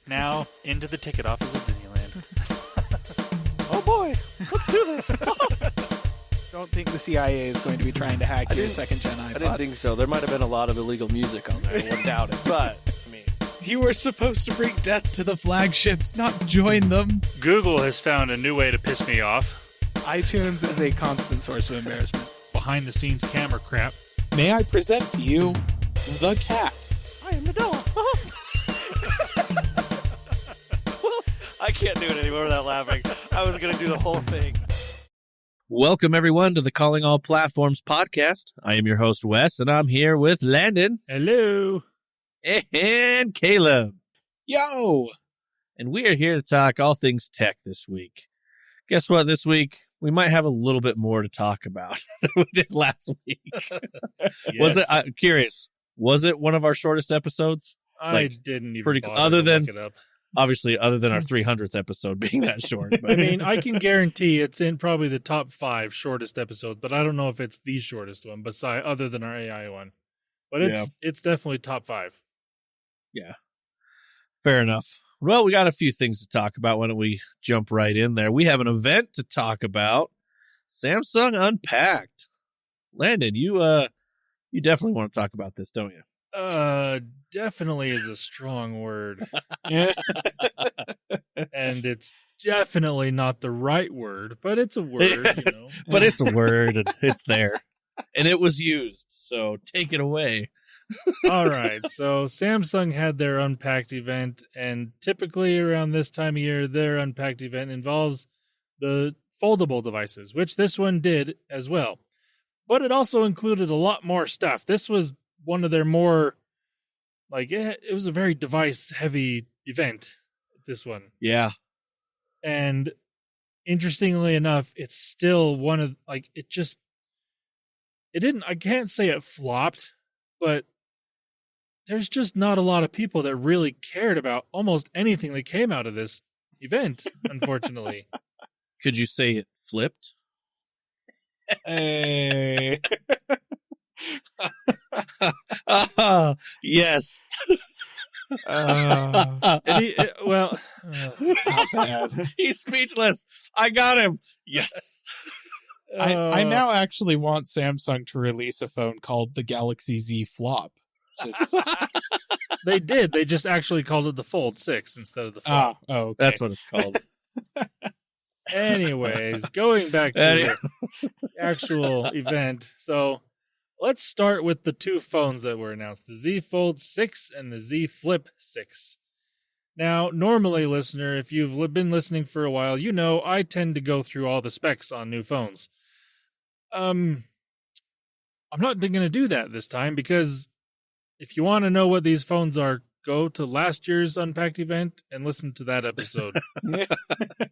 Now, into the ticket office of Disneyland. Oh boy, let's do this. Don't think the CIA is going to be trying to hack your second-gen iPod. I didn't think so. There might have been a lot of illegal music on there. I wouldn't doubt it. But, I mean, You were supposed to bring death to the flagships, not join them. Google has found a new way to piss me off. iTunes is a constant source of embarrassment. Behind-the-scenes camera crap. May I present to you the cat? I am the dog. I can't do it anymore without laughing. I was going to do the whole thing. Welcome, everyone, to the Calling All Platforms podcast. I am your host, Wes, and I'm here with Landon. Hello. And Caleb. Yo! And we are here to talk all things tech this week. Guess what? This week, we might have a little bit more to talk about than we did last week. Yes. Was it? I'm curious. Was it one of our shortest episodes? I didn't even pretty- bother other to than- look it up. Obviously, other than our 300th episode being that short. But I mean, I can guarantee it's in probably the top 5 shortest episodes, but I don't know if it's the shortest one, other than our AI one. But it's definitely top 5. yeah, fair enough. Well, we got a few things to talk about. Why don't we jump right in there? We have an event to talk about. Samsung Unpacked. Landon, you definitely want to talk about this, don't you? Definitely is a strong word. And it's definitely not the right word, but it's a word, you know. But it's a word, and it's there. And it was used, so take it away. All right, so Samsung had their Unpacked event, and typically around this time of year, their Unpacked event involves the foldable devices, which this one did as well. But it also included a lot more stuff. This was one of their more, it was a very device-heavy event, this one. Yeah. And interestingly enough, it's still one of, I can't say it flopped, but there's just not a lot of people that really cared about almost anything that came out of this event, unfortunately. Could you say it flipped? Hey. Yes. Not bad. He's speechless. I got him. Yes. I now actually want Samsung to release a phone called the Galaxy Z Flop. They did. They just actually called it the Fold 6 instead of the Flop. Okay. That's what it's called. Anyways, going back to the actual event. So let's start with the two phones that were announced, the Z Fold 6 and the Z Flip 6. Now, normally, listener, if you've been listening for a while, you know I tend to go through all the specs on new phones. I'm not going to do that this time because if you want to know what these phones are, go to last year's Unpacked event and listen to that episode.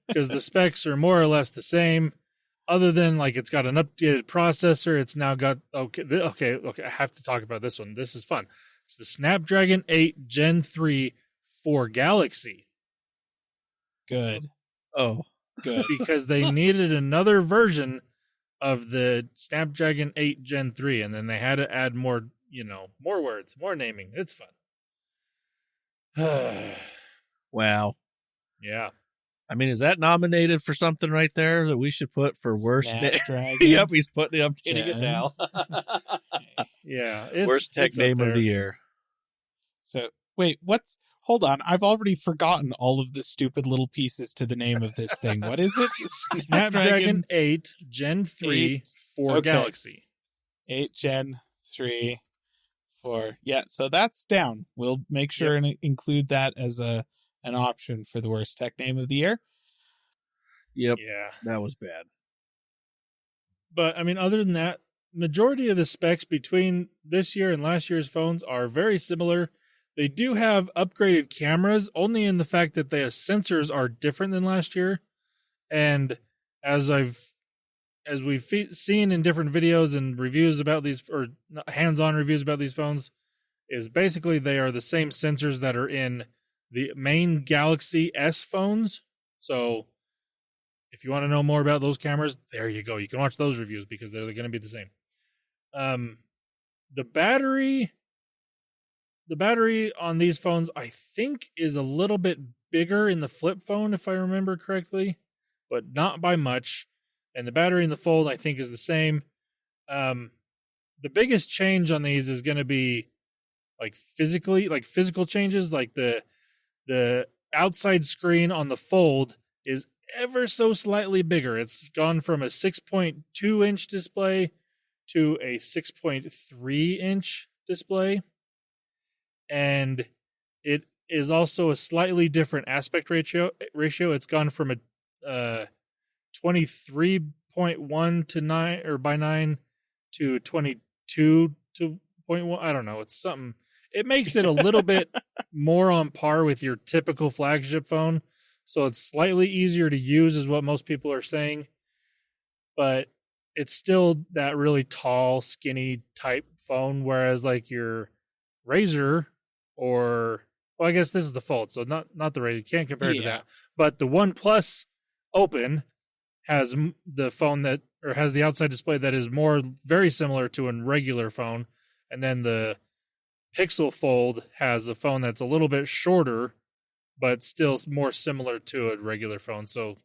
Because the specs are more or less the same, other than it's got an updated processor. It's now got okay. I have to talk about this one. This is fun. It's the Snapdragon 8 Gen 3 for Galaxy. Good. Oh, Good. Because they needed another version of the Snapdragon 8 Gen 3, and then they had to add more words, more naming. It's fun. wow. Yeah. I mean, is that nominated for something right there that we should put for worst? Snapdragon. Yep, he's putting it. I'm getting it Gen. now. Yeah. Worst tech name of the year. So, wait, hold on. I've already forgotten all of the stupid little pieces to the name of this thing. What is it? Snapdragon 8 Gen 3 for Galaxy. 8 Gen 3 for, yeah, so that's down. We'll make sure and include that as an option for the worst tech name of the year. Yep. Yeah. That was bad. But, I mean, other than that, majority of the specs between this year and last year's phones are very similar. They do have upgraded cameras, only in the fact that their sensors are different than last year. And as we've seen in different videos and reviews about these, or hands-on reviews about these phones, is basically they are the same sensors that are in the main Galaxy S phones. So if you want to know more about those cameras, there you go. You can watch those reviews because they're going to be the same. The battery the battery on these phones, I think, is a little bit bigger in the flip phone, if I remember correctly, but not by much. And the battery in the fold, I think, is the same. The biggest change on these is going to be like physical changes, like the outside screen on the fold is ever so slightly bigger. It's gone from a 6.2 inch display to a 6.3 inch display. And it is also a slightly different aspect ratio. It's gone from a 23.1 to 9 or by 9 to 22 to 0.1. I don't know. It's something. It makes it a little bit more on par with your typical flagship phone. So it's slightly easier to use is what most people are saying. But it's still that really tall, skinny type phone. Whereas like your Razr or, well, I guess this is the Fold. So not the Razr. You can't compare it to that. But the OnePlus Open has the phone that, or has the outside display that is very similar to a regular phone. And then the Pixel Fold has a phone that's a little bit shorter, but still more similar to a regular phone. So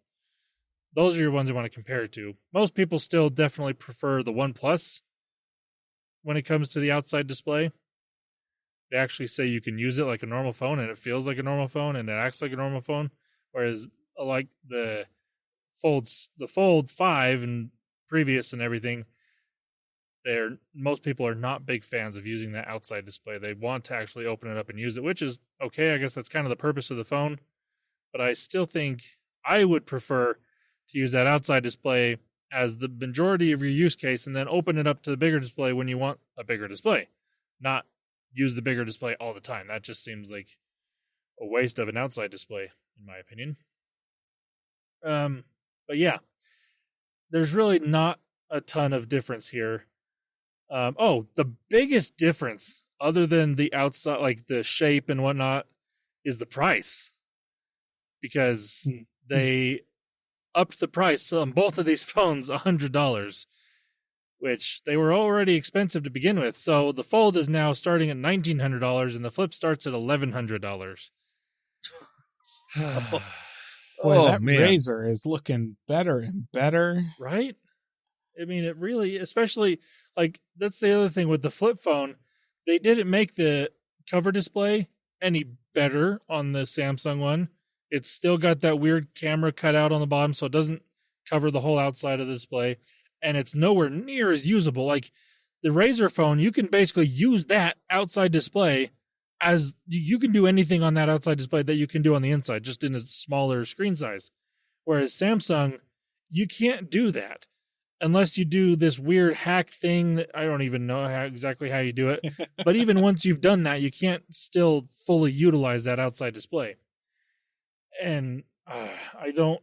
those are your ones you want to compare it to. Most people still definitely prefer the OnePlus when it comes to the outside display. They actually say you can use it like a normal phone, and it feels like a normal phone, and it acts like a normal phone. Whereas like the Fold 5 and previous and everything, most people are not big fans of using that outside display. They want to actually open it up and use it, which is okay. I guess that's kind of the purpose of the phone. But I still think I would prefer to use that outside display as the majority of your use case, and then open it up to the bigger display when you want a bigger display. Not use the bigger display all the time. That just seems like a waste of an outside display, in my opinion. But yeah, there's really not a ton of difference here. The biggest difference, other than the outside, like the shape and whatnot, is the price. Because they upped the price on both of these phones $100, which they were already expensive to begin with. So the Fold is now starting at $1,900, and the Flip starts at $1,100. Boy, that Razr is looking better and better. Right? I mean, it really, especially, like, that's the other thing with the flip phone. They didn't make the cover display any better on the Samsung one. It's still got that weird camera cut out on the bottom, so it doesn't cover the whole outside of the display. And it's nowhere near as usable. Like, the Razr phone, you can basically use that outside display as you can do anything on that outside display that you can do on the inside, just in a smaller screen size. Whereas Samsung, you can't do that unless you do this weird hack thing that I don't even know exactly how you do it. But even once you've done that, you can't still fully utilize that outside display. And I don't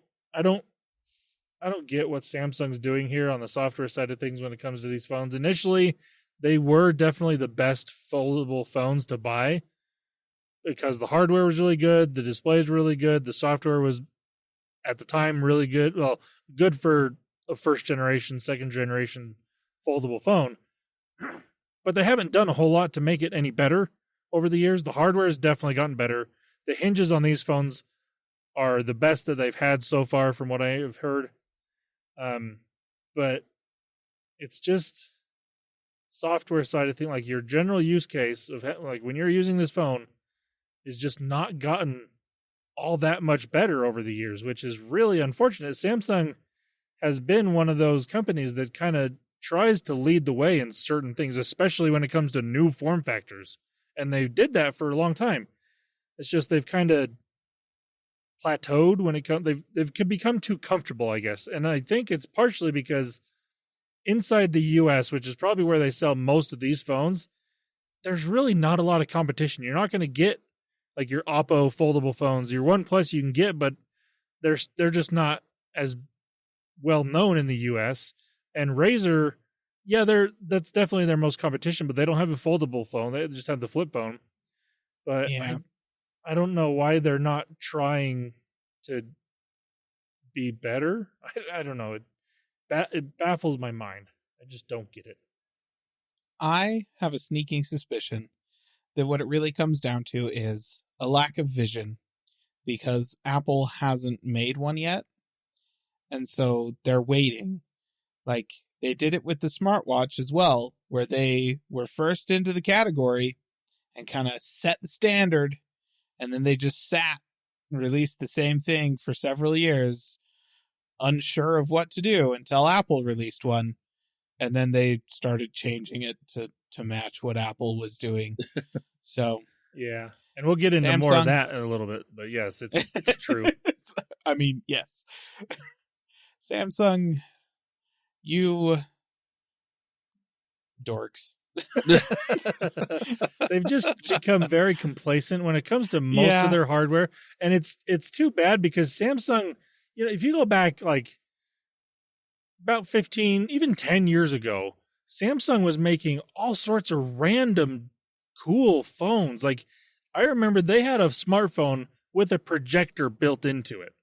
get what Samsung's doing here on the software side of things when it comes to these phones. Initially, they were definitely the best foldable phones to buy because the hardware was really good, the display is really good, the software was at the time really good. Well, good for a first generation, second generation foldable phone. But they haven't done a whole lot to make it any better over the years. The hardware has definitely gotten better. The hinges on these phones are the best that they've had so far from what I have heard. But it's just software side of thing, like your general use case of like when you're using this phone is just not gotten all that much better over the years, which is really unfortunate. Samsung has been one of those companies that kind of tries to lead the way in certain things, especially when it comes to new form factors. And they did that for a long time. It's just they've kind of plateaued when it comes. They've become too comfortable, I guess. And I think it's partially because inside the US, which is probably where they sell most of these phones, there's really not a lot of competition. You're not going to get like your Oppo foldable phones. Your OnePlus you can get, but they're just not as well known in the US. And Razr, yeah, that's definitely their most competition, but they don't have a foldable phone. They just have the flip phone. But yeah. I don't know why they're not trying to be better. I don't know. It baffles my mind. I just don't get it. I have a sneaking suspicion that what it really comes down to is a lack of vision, because Apple hasn't made one yet. And so they're waiting. Like, they did it with the smartwatch as well, where they were first into the category and kind of set the standard, and then they just sat and released the same thing for several years, unsure of what to do, until Apple released one, and then they started changing it to match what Apple was doing. So yeah, and we'll get into more of that in a little bit, but yes, it's true. I mean, yes. Samsung, you dorks. They've just become very complacent when it comes to most of their hardware, and it's too bad, because Samsung, if you go back like about 15, even 10 years ago, Samsung was making all sorts of random cool phones. Like, I remember they had a smartphone with a projector built into it.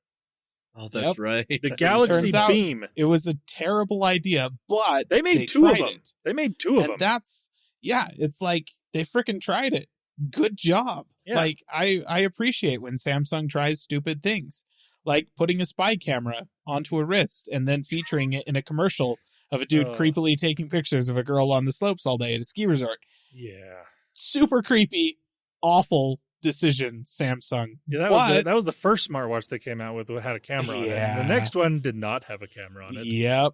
Oh, that's right. The Galaxy Beam. It was a terrible idea, but they made two of them. They made two of them. That's, it's like they freaking tried it. Good job. Yeah. Like, I appreciate when Samsung tries stupid things, like putting a spy camera onto a wrist and then featuring it in a commercial of a dude creepily taking pictures of a girl on the slopes all day at a ski resort. Yeah. Super creepy, awful decision, Samsung. Yeah, that was the first smartwatch they came out with that had a camera on it. The next one did not have a camera on it. Yep.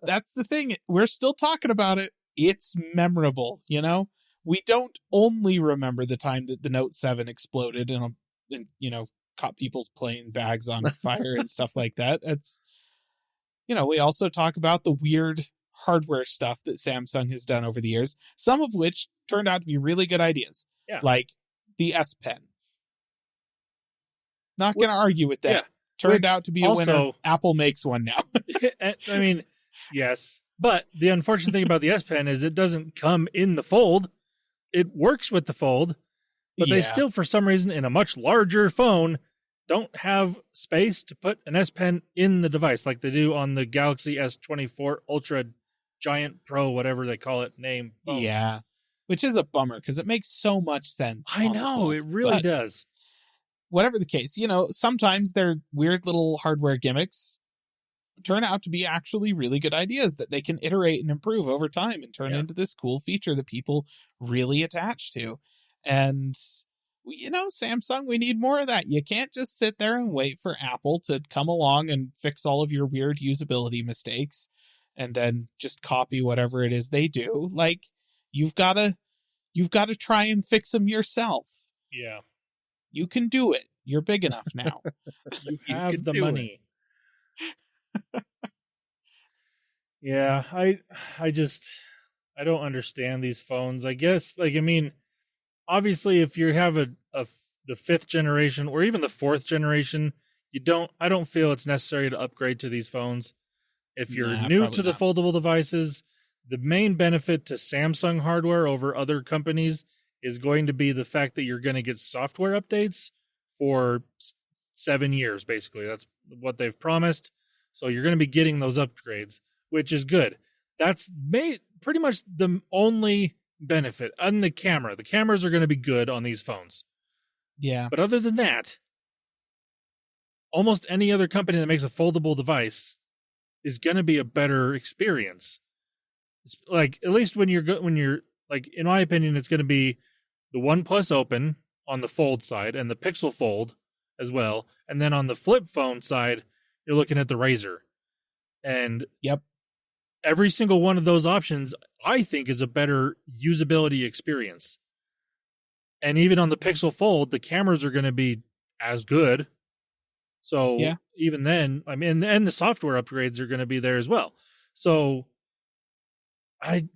That's the thing. We're still talking about it. It's memorable, We don't only remember the time that the Note 7 exploded and caught people's plane bags on fire and stuff like that. It's, we also talk about the weird hardware stuff that Samsung has done over the years, some of which turned out to be really good ideas. Yeah. Like the S Pen. Not going to argue with that. Yeah. Turned out to be a winner. Apple makes one now. I mean, yes. But the unfortunate thing about the S Pen is it doesn't come in the fold. It works with the fold, but they still, for some reason, in a much larger phone, don't have space to put an S Pen in the device like they do on the Galaxy S24 Ultra Giant Pro, whatever they call it, name phone. Yeah. Which is a bummer, because it makes so much sense. I know, it really does. Whatever the case, sometimes their weird little hardware gimmicks turn out to be actually really good ideas that they can iterate and improve over time and turn into this cool feature that people really attach to. And, Samsung, we need more of that. You can't just sit there and wait for Apple to come along and fix all of your weird usability mistakes and then just copy whatever it is they do. Like, you've got to try and fix them yourself. Yeah. You can do it. You're big enough now. You have the money. Yeah, I don't understand these phones. I guess, obviously, if you have the 5th generation or even the 4th generation, I don't feel it's necessary to upgrade to these phones. If you're new to the foldable devices, the main benefit to Samsung hardware over other companies is going to be the fact that you're going to get software updates for 7 years, basically. That's what they've promised. So you're going to be getting those upgrades, which is good. That's pretty much the only benefit. And the camera. The cameras are going to be good on these phones. Yeah. But other than that, almost any other company that makes a foldable device is going to be a better experience. It's like, at least when you're like, in my opinion, it's going to be the OnePlus Open on the fold side and the Pixel Fold as well. And then on the flip phone side, you're looking at the Razr. And every single one of those options, I think, is a better usability experience. And even on the Pixel Fold, the cameras are going to be as good. So even then, and the software upgrades are going to be there as well. So I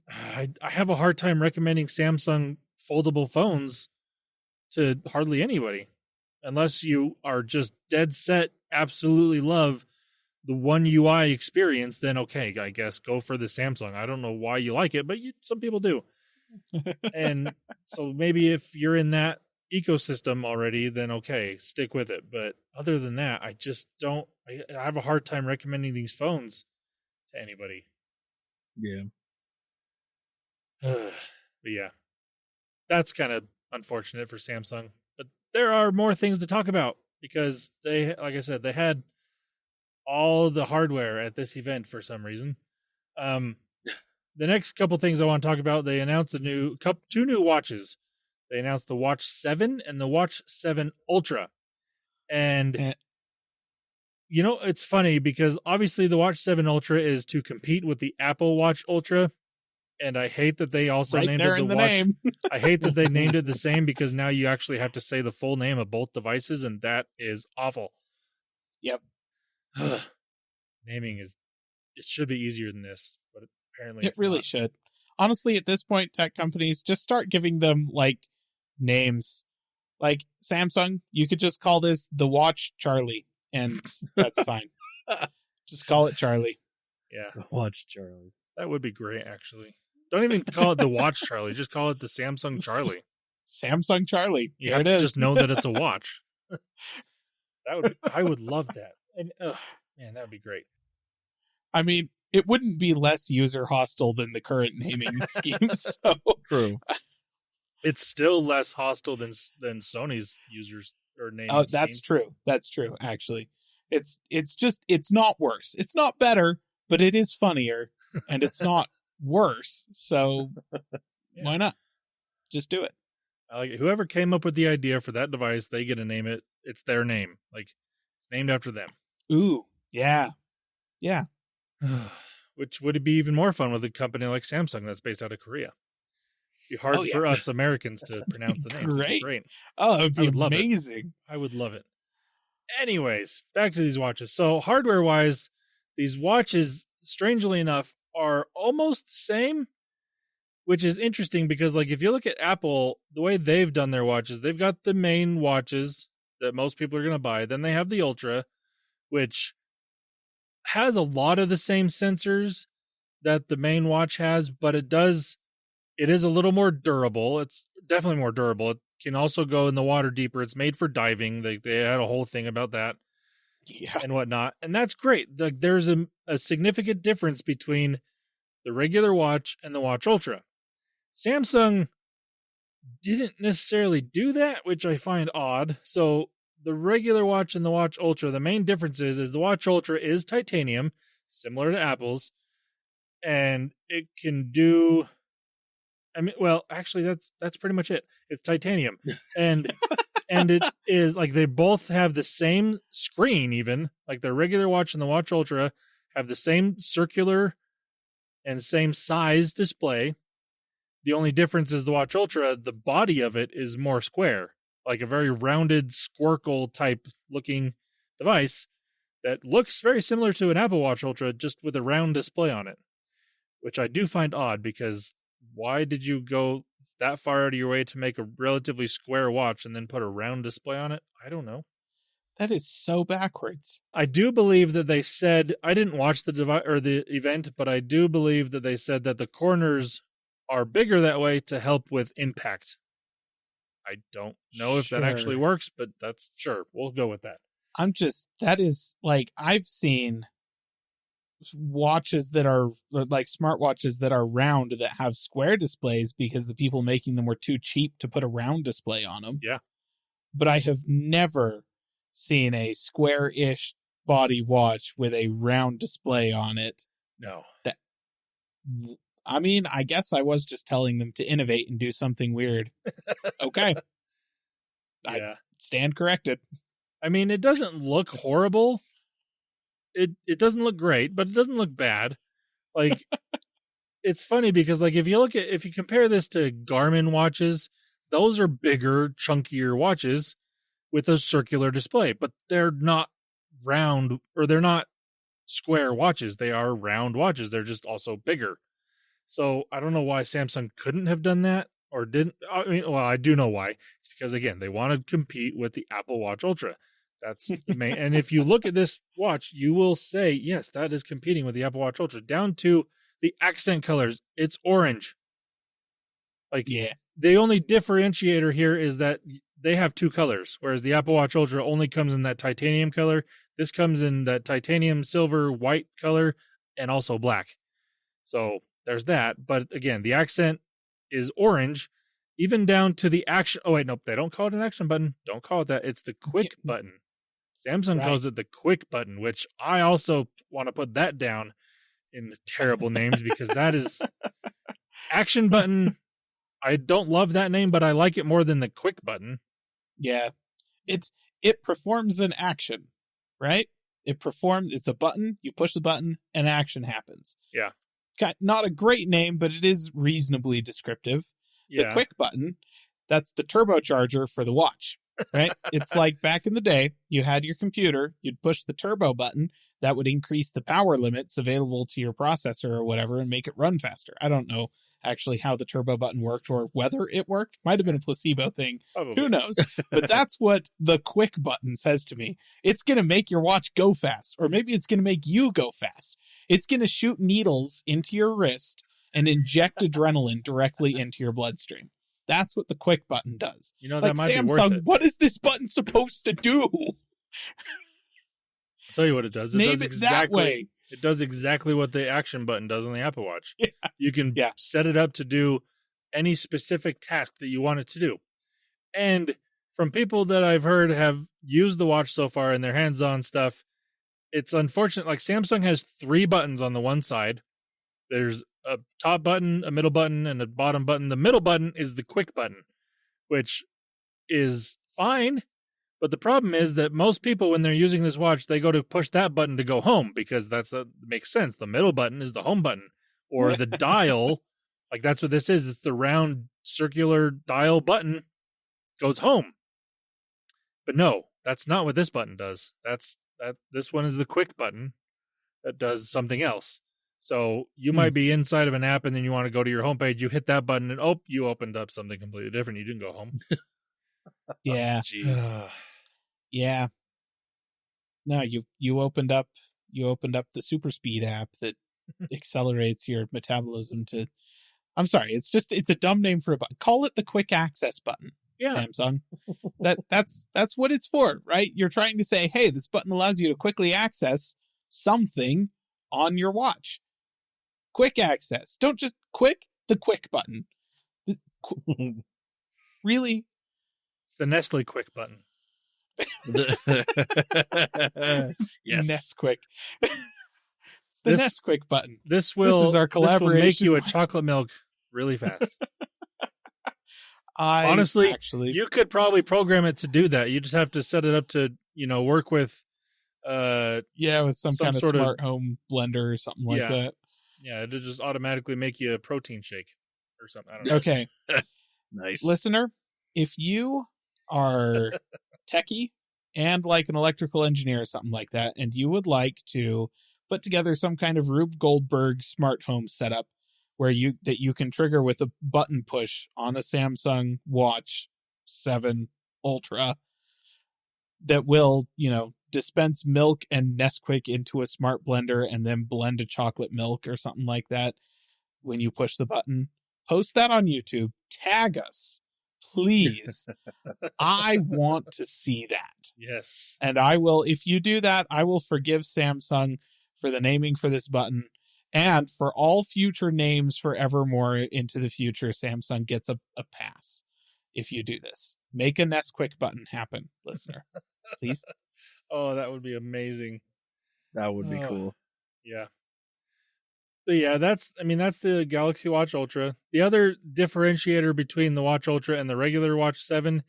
have a hard time recommending Samsung foldable phones to hardly anybody, unless you are just dead set, absolutely love the One UI experience. Then okay, I guess go for the Samsung. I don't know why you like it, but some people do. And so maybe if you're in that ecosystem already, then okay, stick with it. But other than that, I just don't. I have a hard time recommending these phones to anybody. Yeah. But yeah. that's kind of unfortunate for Samsung. But there are more things to talk about because they, like I said, they had all the hardware at this event for some reason. The next couple things I want to talk about, they announced two new watches. They announced the Watch 7 and the Watch 7 Ultra. And you know, it's funny because obviously the Watch 7 Ultra is to compete with the Apple Watch Ultra. And I hate that they also named it the watch. Name. I hate that they named it the same because now you actually have to say the full name of both devices, and that is awful. Yep. Naming it should be easier than this, but apparently it really should. Honestly, at this point, tech companies just start giving them like names. Like Samsung, you could just call this the Watch Charlie, and that's fine. Just call it Charlie. Yeah, the Watch Charlie. That would be great, actually. Don't even call it the Watch Charlie. Just call it the Samsung Charlie. Samsung Charlie. You have to just know that it's a watch. I would love that. And man, that would be great. I mean, it wouldn't be less user hostile than the current naming scheme. So true. It's still less hostile than Sony's users or naming. Oh, that's true. That's true. Actually, it's not worse. It's not better, but it is funnier, and it's not worse. So why not? Just do it. I like it. Whoever came up with the idea for that device, they get to name it. It's their name. Like it's named after them. Ooh, yeah. Which would be even more fun with a company like Samsung that's based out of Korea. It'd be hard for us Americans to pronounce the names. Great. Oh, it'd be amazing. I would love it. Anyways, back to these watches. So hardware-wise, these watches, strangely enough, are almost the same, which is interesting because, like, if you look at Apple, the way they've done their watches, they've got the main watches that most people are going to buy. Then they have the Ultra, which has a lot of the same sensors that the main watch has, but it is a little more durable. It's definitely more durable. It can also go in the water deeper. It's made for diving. They had a whole thing about that. Yeah. And whatnot. And that's great. There's a significant difference between the regular watch and the Watch Ultra. Samsung didn't necessarily do that, which I find odd. So the regular watch and the Watch Ultra, the main difference is the Watch Ultra is titanium, similar to Apple's, and it can do, I mean, well, actually that's pretty much it. It's titanium. And it is like they both have the same screen, even like the regular watch and the Watch Ultra have the same circular and same size display. The only difference is the Watch Ultra, the body of it is more square, like a very rounded squircle type looking device that looks very similar to an Apple Watch Ultra, just with a round display on it, which I do find odd because why did you go that far out of your way to make a relatively square watch and then put a round display on it? I don't know. That is so backwards. I do believe that they said, I didn't watch the event, but I do believe that they said that the corners are bigger that way to help with impact. I don't know if that actually works, but that's sure. We'll go with that. That is like, I've seen watches that are like smartwatches that are round that have square displays because the people making them were too cheap to put a round display on them. Yeah. But I have never seen a square-ish body watch with a round display on it. No. I mean, I guess I was just telling them to innovate and do something weird. Okay. Yeah. I stand corrected. I mean, it doesn't look horrible. It doesn't look great, but it doesn't look bad. Like, it's funny because, like, if you compare this to Garmin watches, those are bigger, chunkier watches with a circular display, but they're not round, or they're not square watches. They are round watches. They're just also bigger. So I don't know why Samsung couldn't have done that or didn't. I mean, well, I do know why. It's because, again, they want to compete with the Apple Watch Ultra. That's the main. And if you look at this watch, you will say, yes, that is competing with the Apple Watch Ultra, down to the accent colors. It's orange. Like, yeah. The only differentiator here is that they have two colors, whereas the Apple Watch Ultra only comes in that titanium color. This comes in that titanium, silver, white color, and also black. So there's that. But again, the accent is orange, even down to the action. Oh, wait, nope. They don't call it an action button. Don't call it that. It's the quick button. Samsung calls it the quick button, which I also want to put that down in the terrible names because that is action button. I don't love that name, but I like it more than the quick button. Yeah. It performs an action, right? It's a button, you push the button, and action happens. Yeah. Not a great name, but it is reasonably descriptive. Yeah. The quick button, that's the turbocharger for the watch, right? It's like back in the day, you had your computer, you'd push the turbo button, that would increase the power limits available to your processor or whatever and make it run faster. I don't know actually how the turbo button worked or whether it worked. Might have been a placebo thing. Probably. Who knows? But that's what the quick button says to me. It's going to make your watch go fast, or maybe it's going to make you go fast. It's going to shoot needles into your wrist and inject adrenaline directly into your bloodstream. That's what the quick button does. You know, that like, might Samsung, be worth it. What is this button supposed to do? I'll tell you what it does. Just name it that way. It does exactly what the action button does on the Apple Watch. Yeah. You can set it up to do any specific task that you want it to do. And from people that I've heard have used the watch so far in their hands-on stuff, it's unfortunate. Like Samsung has 3 buttons on the one side. There's a top button, a middle button, and a bottom button. The middle button is the quick button, which is fine. But the problem is that most people, when they're using this watch, they go to push that button to go home because makes sense. The middle button is the home button, or the dial. Like that's what this is. It's the round circular dial button goes home. But no, that's not what this button does. This one is the quick button that does something else. So you might be inside of an app and then you want to go to your homepage. You hit that button and you opened up something completely different. You didn't go home. Yeah. Jeez. Yeah. No, you opened up the super speed app that accelerates your metabolism to. I'm sorry, it's a dumb name for a button. Call it the quick access button. Yeah. Samsung. That's what it's for, right? You're trying to say, hey, this button allows you to quickly access something on your watch. Quick access. Don't just the quick button. Really? It's the Nestle quick button. Yes. Nesquik. Nesquik button. This is our collaboration. This will make you a chocolate milk really fast. Honestly, you could probably program it to do that. You just have to set it up to, work with with some kind of smart home blender or something like that. Yeah, it'll just automatically make you a protein shake or something. I don't know. Okay. Nice. Listener, if you are techie and like an electrical engineer or something like that, and you would like to put together some kind of Rube Goldberg smart home setup where you can trigger with a button push on a Samsung Watch 7 Ultra that will, dispense milk and Nesquik into a smart blender and then blend a chocolate milk or something like that when you push the button, post that on YouTube, tag us, please. I want to see that. Yes. And I will, if you do that, I will forgive Samsung for the naming for this button. And for all future names forevermore into the future, Samsung gets a pass if you do this. Make a Nesquik button happen, listener. Please. Oh, that would be amazing. That would be cool. Yeah. But yeah, that's the Galaxy Watch Ultra. The other differentiator between the Watch Ultra and the regular Watch 7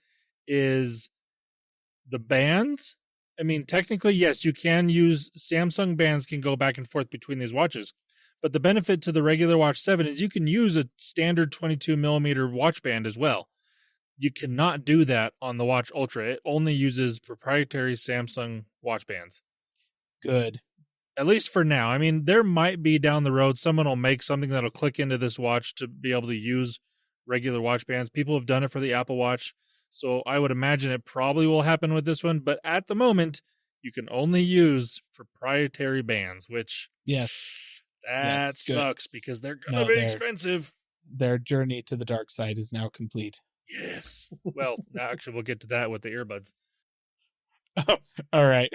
is the bands. I mean, technically, yes, you can use Samsung bands can go back and forth between these watches. But the benefit to the regular Watch 7 is you can use a standard 22 millimeter watch band as well. You cannot do that on the Watch Ultra. It only uses proprietary Samsung watch bands. Good. At least for now. I mean, there might be down the road, someone will make something that'll click into this watch to be able to use regular watch bands. People have done it for the Apple Watch. So I would imagine it probably will happen with this one. But at the moment, you can only use proprietary bands, which... Yes. That sucks because they're going to be expensive. Their journey to the dark side is now complete. Yes. Well, actually, we'll get to that with the earbuds. Oh, all right.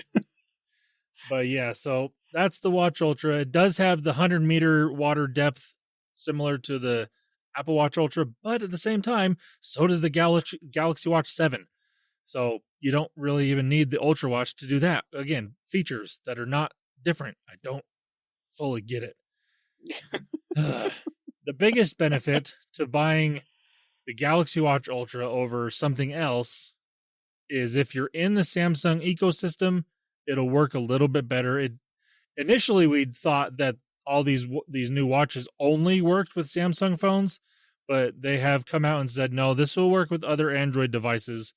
But yeah, so that's the Watch Ultra. It does have the 100-meter water depth, similar to the Apple Watch Ultra, but at the same time, so does the Galaxy Watch 7. So you don't really even need the Ultra Watch to do that. Again, features that are not different. I don't fully get it. The biggest benefit to buying the Galaxy Watch Ultra over something else is if you're in the Samsung ecosystem, it'll work a little bit better. Initially, we'd thought that all these new watches only worked with Samsung phones, but they have come out and said, no, this will work with other Android devices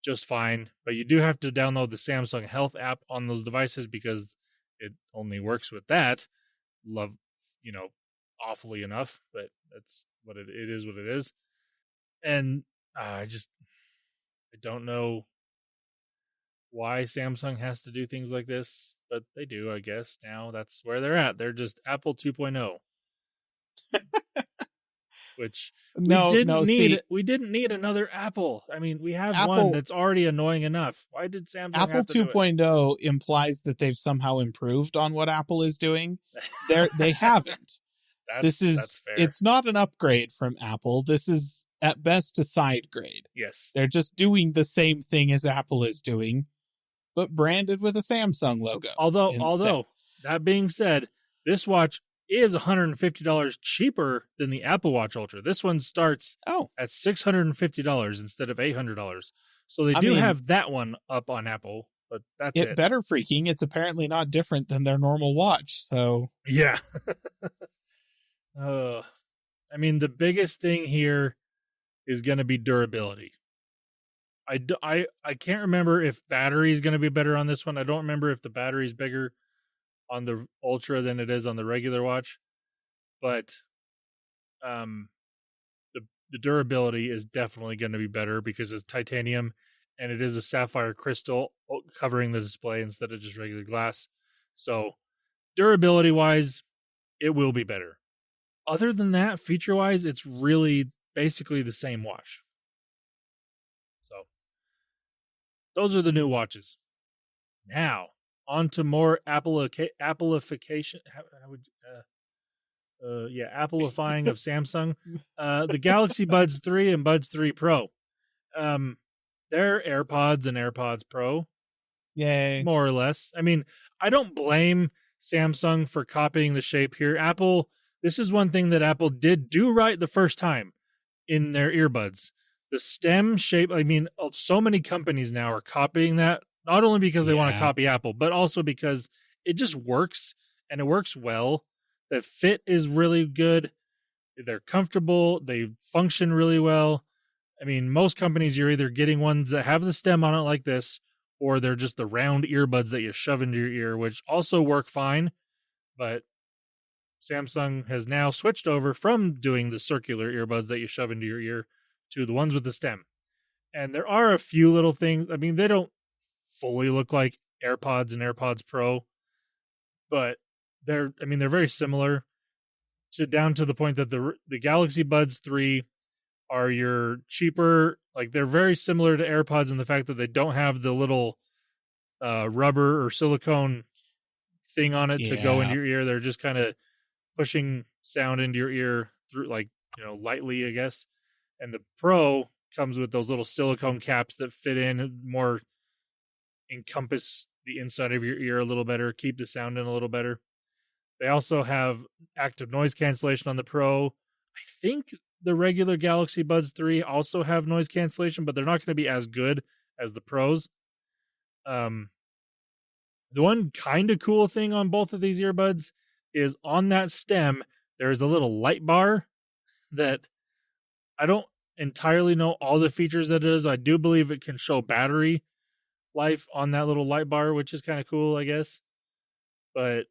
just fine. But you do have to download the Samsung Health app on those devices because it only works with that. Awfully enough, but that's what it is what it is. And I don't know why Samsung has to do things like this, but they do, I guess. Now that's where they're at. They're just Apple 2.0. Which we didn't need another Apple. I mean, we have one that's already annoying enough. Why did Samsung Apple have to 2.0 implies that they've somehow improved on what Apple is doing. They haven't. That's fair. It's not an upgrade from Apple. This is at best a side grade. Yes. They're just doing the same thing as Apple is doing, but branded with a Samsung logo. Although that being said, this watch is $150 cheaper than the Apple Watch Ultra. This one starts at $650 instead of $800. So they have that one up on Apple, but that's it. Better freaking. It's apparently not different than their normal watch. So yeah. The biggest thing here is going to be durability. I can't remember if battery is going to be better on this one. I don't remember if the battery is bigger on the Ultra than it is on the regular watch, but the durability is definitely going to be better because it's titanium and it is a sapphire crystal covering the display instead of just regular glass. So durability wise, it will be better. Other than that, feature wise, it's really basically the same watch. So those are the new watches. Now, on to more Appleification. Applifying of Samsung. The Galaxy Buds 3 and Buds 3 Pro. They're AirPods and AirPods Pro. Yay. More or less. I mean, I don't blame Samsung for copying the shape here. This is one thing that Apple did do right the first time in their earbuds. The stem shape, so many companies now are copying that. Not only because they want to copy Apple, but also because it just works, and it works well. The fit is really good. They're comfortable. They function really well. Most companies, you're either getting ones that have the stem on it like this, or they're just the round earbuds that you shove into your ear, which also work fine. But Samsung has now switched over from doing the circular earbuds that you shove into your ear to the ones with the stem. And there are a few little things. They don't fully look like AirPods and AirPods Pro, but they're very similar down to the point that the Galaxy Buds 3 are your cheaper, they're very similar to AirPods in the fact that they don't have the little rubber or silicone thing on it to go into your ear. They're just kind of pushing sound into your ear through lightly, I guess. And the Pro comes with those little silicone caps that fit in more, encompass the inside of your ear a little better, keep the sound in a little better. They also have active noise cancellation on the Pro. I think the regular Galaxy Buds 3 also have noise cancellation, but they're not going to be as good as the Pros. The one kind of cool thing on both of these earbuds is on that stem, there's a little light bar that I don't entirely know all the features that it is. I do believe it can show battery life on that little light bar, which is kind of cool, I guess. But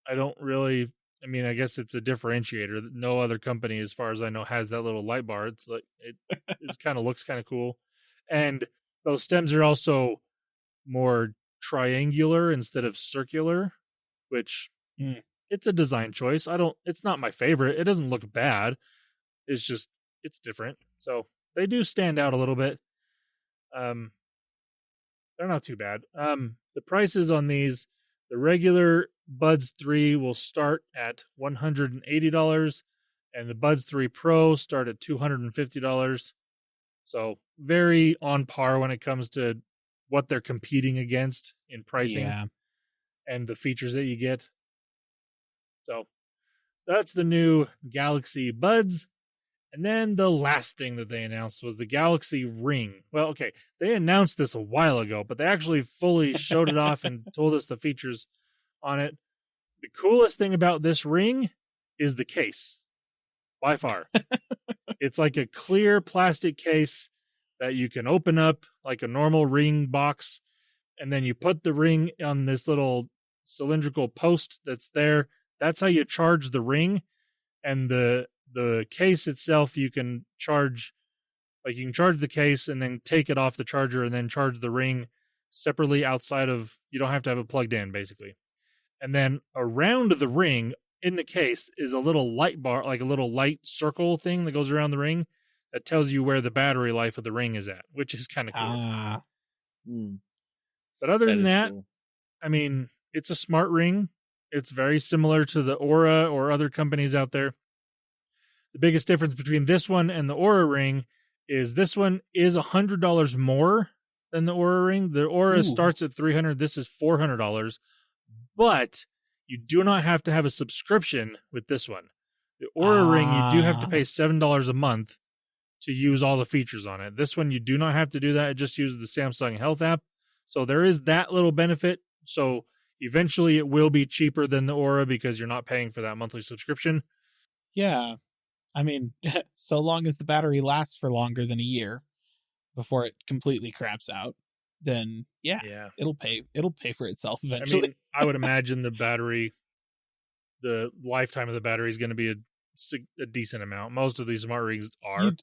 I don't really, I guess it's a differentiator. No other company, as far as I know, has that little light bar. It's it kind of looks kind of cool. And those stems are also more triangular instead of circular, which it's a design choice. It's not my favorite. It doesn't look bad. It's just, it's different. So they do stand out a little bit. They're not too bad. The prices on these, the regular Buds 3 will start at $180, And the Buds 3 Pro start at $250. So very on par when it comes to what they're competing against in pricing and the features that you get. So that's the new Galaxy Buds. And then the last thing that they announced was the Galaxy Ring. Well, okay, they announced this a while ago, but they actually fully showed it off and told us the features on it. The coolest thing about this ring is the case, by far. It's like a clear plastic case that you can open up like a normal ring box, and then you put the ring on this little cylindrical post that's there. That's how you charge the ring, and the case itself you can charge, like you can charge the case and then take it off the charger and then charge the ring separately outside of, you don't have to have it plugged in basically. And then around the ring in the case is a little light bar, like a little light circle thing that goes around the ring that tells you where the battery life of the ring is at, which is kind of cool. But other than that, cool. I mean, it's a smart ring. It's very similar to the Aura or other companies out there. The biggest difference between this one and the Aura ring is this one is $100 more than the Aura ring. The Aura starts at $300. This is $400. But you do not have to have a subscription with this one. The Aura ring, you do have to pay $7 a month to use all the features on it. This one, you do not have to do that. It just uses the Samsung Health app. So there is that little benefit. So eventually it will be cheaper than the Aura because you're not paying for that monthly subscription. Yeah. I mean, so long as the battery lasts for longer than a year before it completely craps out, then it'll pay for itself eventually. I mean, I would imagine the lifetime of the battery is going to be a decent amount. Most of these smart rings are.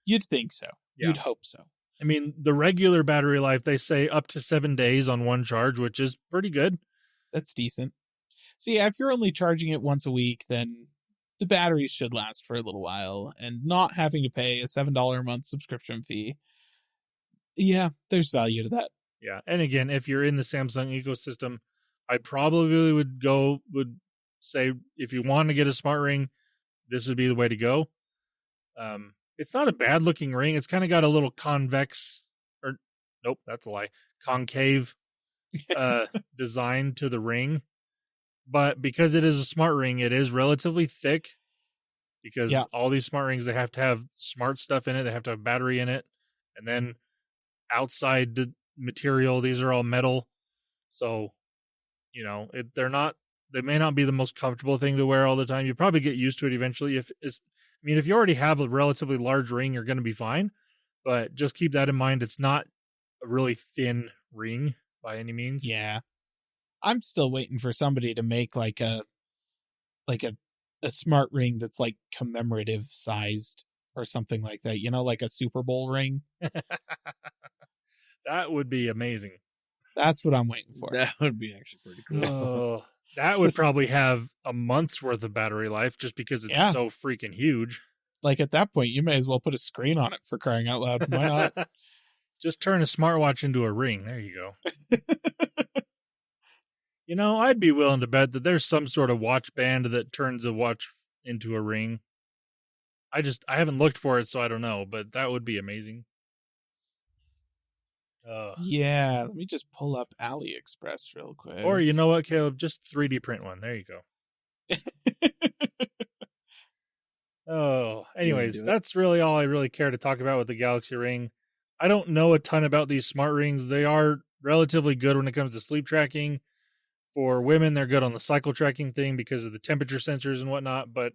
You'd think so. Yeah. You'd hope so. I mean, the regular battery life, they say up to 7 days on one charge, which is pretty good. That's decent. So yeah, if you're only charging it once a week, then the batteries should last for a little while, and not having to pay a $7 a month subscription fee. Yeah, there's value to that. Yeah. And again, if you're in the Samsung ecosystem, I probably would say if you want to get a smart ring, this would be the way to go. It's not a bad looking ring. It's kind of got a little concave design to the ring. But because it is a smart ring, it is relatively thick because all these smart rings, they have to have smart stuff in it. They have to have battery in it. And then outside the material, these are all metal. So, you know, they may not be the most comfortable thing to wear all the time. You probably get used to it eventually. If you already have a relatively large ring, you're going to be fine. But just keep that in mind. It's not a really thin ring by any means. Yeah. I'm still waiting for somebody to make like a smart ring that's like commemorative sized or something like that. You know, like a Super Bowl ring. That would be amazing. That's what I'm waiting for. That would be actually pretty cool. Oh, that would probably have a month's worth of battery life just because it's so freaking huge. Like at that point, you may as well put a screen on it, for crying out loud. Why not? Just turn a smartwatch into a ring. There you go. You know, I'd be willing to bet that there's some sort of watch band that turns a watch into a ring. I haven't looked for it, so I don't know, but that would be amazing. Yeah, let me just pull up AliExpress real quick. Or you know what, Caleb? Just 3D print one. There you go. Anyways, that's really all I really care to talk about with the Galaxy Ring. I don't know a ton about these smart rings. They are relatively good when it comes to sleep tracking. For women, they're good on the cycle tracking thing because of the temperature sensors and whatnot, but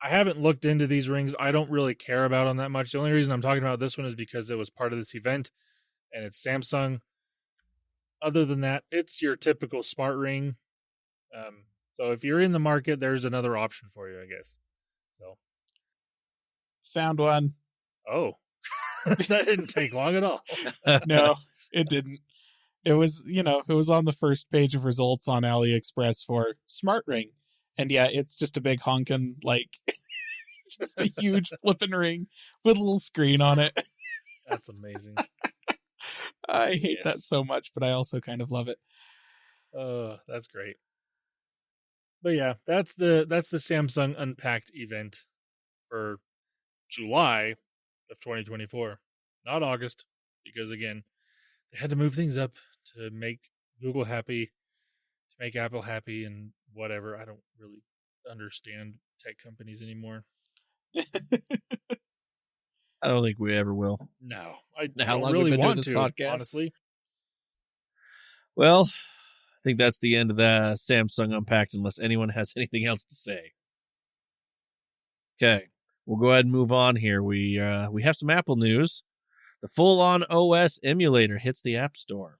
I haven't looked into these rings. I don't really care about them that much. The only reason I'm talking about this one is because it was part of this event, and it's Samsung. Other than that, it's your typical smart ring. So if you're in the market, there's another option for you, I guess. So, found one. Oh, that didn't take long at all. No, it didn't. It was, it was on the first page of results on AliExpress for smart ring. And yeah, it's just a big honkin', just a huge flipping ring with a little screen on it. That's amazing. I hate that so much, but I also kind of love it. That's great. But yeah, that's the Samsung Unpacked event. for July of 2024, not August, because again, they had to move things up to make Google happy, to make Apple happy, and whatever. I don't really understand tech companies anymore. I don't think we ever will. No, I How don't long really we've been doing want this to, podcast? honestly. Well, I think that's the end of the Samsung Unpacked, unless anyone has anything else to say. Okay, we'll go ahead and move on here. We have some Apple news. The full-on OS emulator hits the App Store.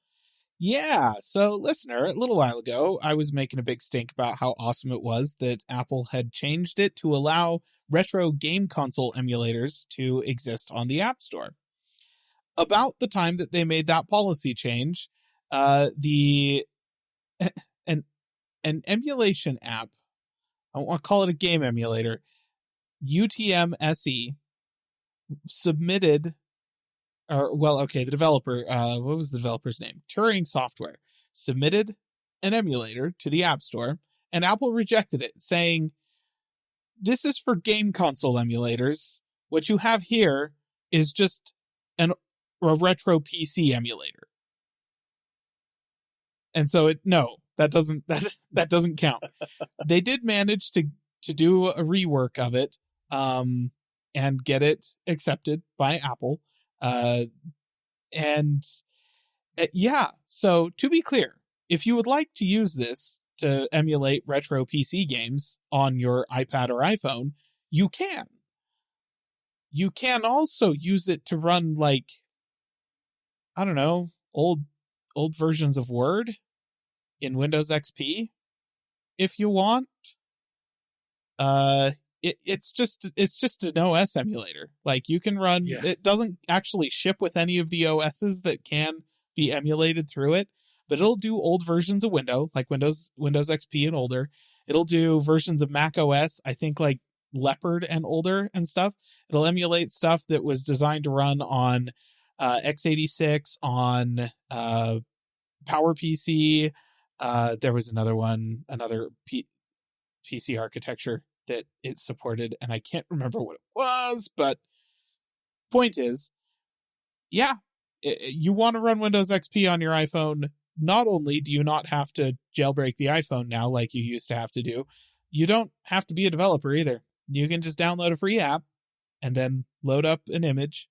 Yeah, so listener, a little while ago, I was making a big stink about how awesome it was that Apple had changed it to allow retro game console emulators to exist on the App Store. About the time that they made that policy change, an emulation app, I don't want to call it a game emulator, UTM-SE, submitted, the developer, what was the developer's name? Turing Software, submitted an emulator to the App Store, and Apple rejected it, saying, this is for game console emulators. What you have here is just a retro PC emulator. And so that doesn't count. They did manage to do a rework of it, and get it accepted by Apple. So to be clear, if you would like to use this to emulate retro PC games on your iPad or iPhone, you can. You can also use it to run, like, I don't know, old versions of Word in Windows XP if you want. It's just an OS emulator. Like, you can run, It doesn't actually ship with any of the OSs that can be emulated through it, but it'll do old versions of Windows, like Windows XP and older. It'll do versions of Mac OS, I think, like Leopard and older and stuff. It'll emulate stuff that was designed to run on x86, on PowerPC. There was another PC architecture that it supported, and I can't remember what it was, but point is, you want to run Windows XP on your iPhone. Not only do you not have to jailbreak the iPhone now like you used to have to do, you don't have to be a developer either. You can just download a free app and then load up an image,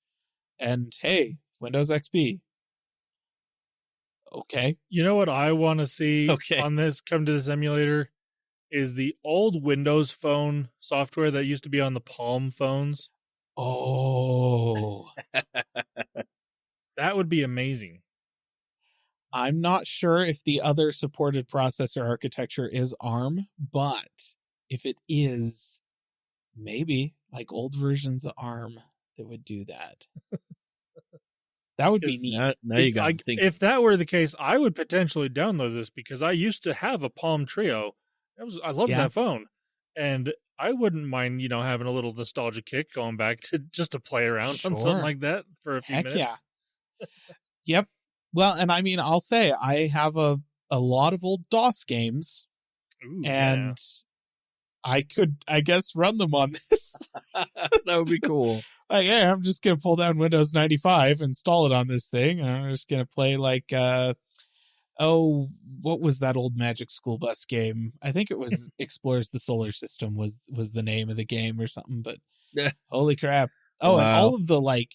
and hey, Windows XP. Okay. You know what I want to see on this, come to this emulator, is the old Windows Phone software that used to be on the Palm phones. Oh. That would be amazing. I'm not sure if the other supported processor architecture is ARM, but if it is, maybe, like, old versions of ARM that would do that. That would be neat. Now you got to think. If that were the case, I would potentially download this, because I used to have a Palm Trio. I loved that phone, and I wouldn't mind, having a little nostalgia kick going back to just to play around on something like that for a few minutes. Yeah. Yep. Well, and I mean, I'll say I have a lot of old DOS games, and I could, I guess, run them on this. That would be cool. Like, hey, I'm just gonna pull down Windows 95, install it on this thing, and I'm just gonna play like what was that old Magic School Bus game? I think it was Explores the Solar System was the name of the game or something, but holy crap. Oh, wow. And all of the like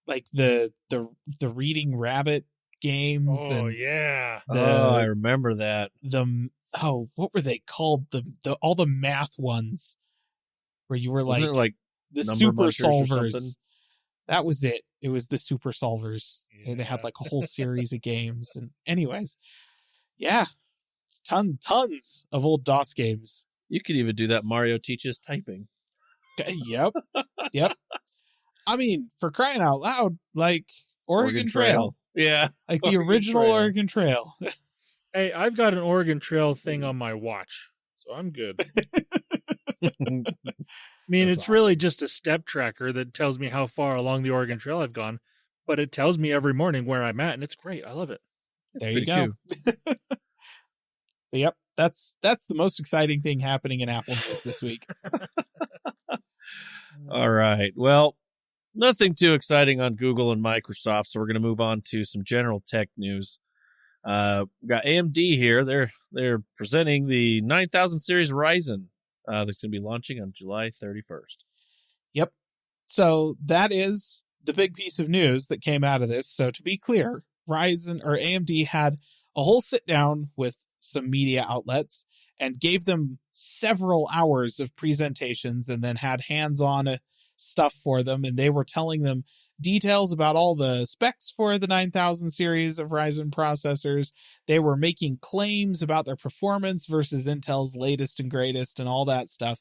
the Reading Rabbit games. Oh, yeah. I remember that. What were they called? All the math ones where you were like the super solvers. That was it. It was the super solvers. Yeah. They had like a whole series of games. And anyways, tons of old DOS games. You could even do that. Mario Teaches Typing. Yep. I mean, for crying out loud, like Oregon Trail. Yeah. Like the original Oregon Trail. Hey, I've got an Oregon Trail thing on my watch, so I'm good. I mean, it's awesome. Really just a step tracker that tells me how far along the Oregon Trail I've gone, but it tells me every morning where I'm at, and it's great. I love it. There you go. Yep, that's the most exciting thing happening in Apple News this week. All right. Well, nothing too exciting on Google and Microsoft, so we're going to move on to some general tech news. We got AMD here. They're presenting the 9000 series Ryzen. That's going to be launching on July 31st. Yep. So that is the big piece of news that came out of this. So to be clear, Ryzen or AMD had a whole sit down with some media outlets and gave them several hours of presentations and then had hands-on stuff for them. And they were telling them details about all the specs for the 9000 series of Ryzen processors. They were making claims about their performance versus Intel's latest and greatest and all that stuff.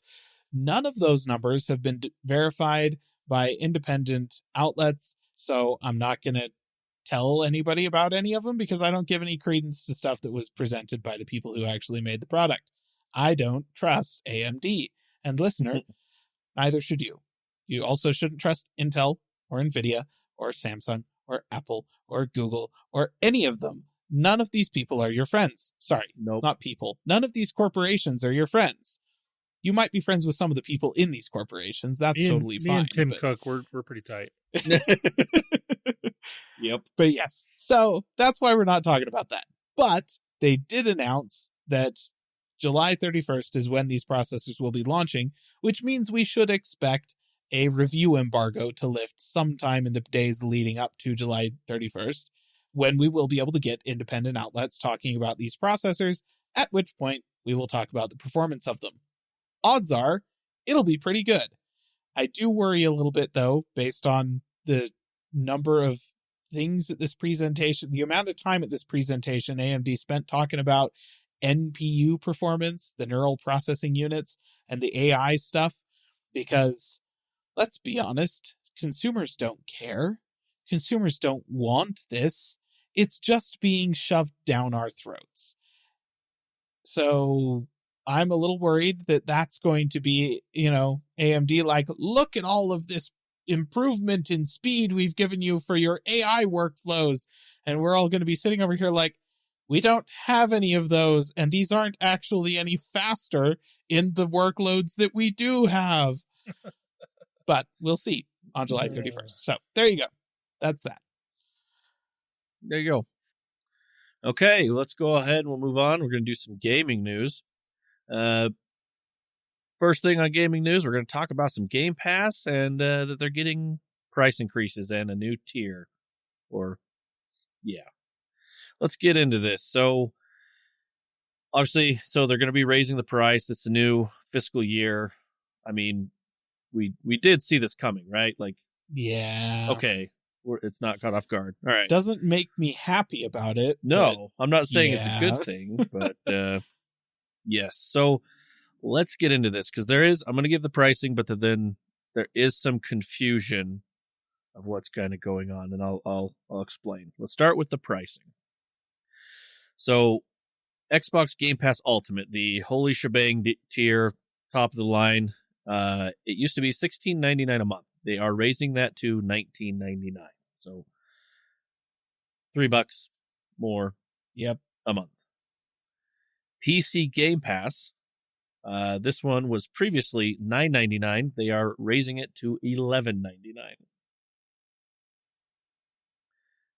None of those numbers have been verified by independent outlets, so I'm not going to tell anybody about any of them because I don't give any credence to stuff that was presented by the people who actually made the product. I don't trust AMD. And listener, neither should you. You also shouldn't trust Intel or Nvidia or Samsung or Apple or Google or any of them. None of these people are your friends. Sorry, Nope. not people. None of these corporations are your friends. You might be friends with some of the people in these corporations. That's totally fine. Me and Tim but... Cook, we're pretty tight. Yep. But yes, so that's why we're not talking about that. But they did announce that July 31st is when these processors will be launching, which means we should expect a review embargo to lift sometime in the days leading up to July 31st, when we will be able to get independent outlets talking about these processors, at which point we will talk about the performance of them. Odds are it'll be pretty good. I do worry a little bit, though, based on the number of things at this presentation, the amount of time at this presentation AMD spent talking about NPU performance, the neural processing units, and the AI stuff, because let's be honest, consumers don't care. Consumers don't want this. It's just being shoved down our throats. So I'm a little worried that that's going to be, AMD like, look at all of this improvement in speed we've given you for your AI workflows. And we're all going to be sitting over here like, we don't have any of those. And these aren't actually any faster in the workloads that we do have. But we'll see on July 31st. So there you go. That's that. There you go. Okay, let's go ahead and we'll move on. We're going to do some gaming news. First thing on gaming news, we're going to talk about some Game Pass and that they're getting price increases and a new tier. Let's get into this. So, obviously, they're going to be raising the price. It's a new fiscal year. I mean, we did see this coming, right? Like, yeah. Okay, it's not caught off guard. All right. Doesn't make me happy about it. No, I'm not saying it's a good thing, but yes. So let's get into this because I'm going to give the pricing, but then there is some confusion of what's kind of going on, and I'll explain. Let's start with the pricing. So Xbox Game Pass Ultimate, the holy shebang tier, top of the line, it used to be $16.99 a month. They are raising that to $19.99. So $3 more a month. PC Game Pass, this one was previously $9.99. They are raising it to $11.99.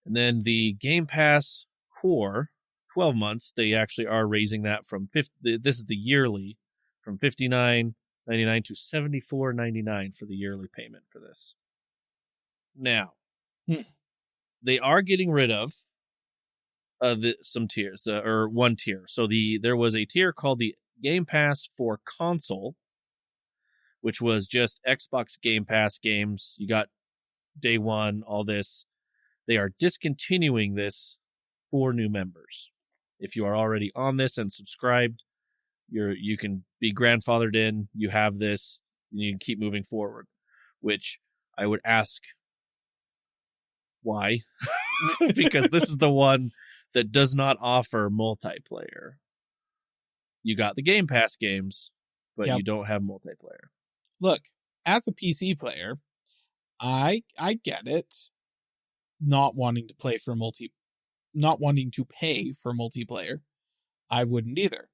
And then the Game Pass Core, 12 months, they actually are raising that from this is the yearly, from $59.99 to $74.99 for the yearly payment for this. Now, they are getting rid of some tiers, or one tier. So there was a tier called the Game Pass for Console, which was just Xbox Game Pass games. You got day one, all this. They are discontinuing this for new members. If you are already on this and subscribed, you can be grandfathered in. You have this, and you can keep moving forward. Which I would ask, why? Because this is the one that does not offer multiplayer. You got the Game Pass games, but you don't have multiplayer. Look, as a PC player, I get it. Not wanting to pay for multiplayer. I wouldn't either.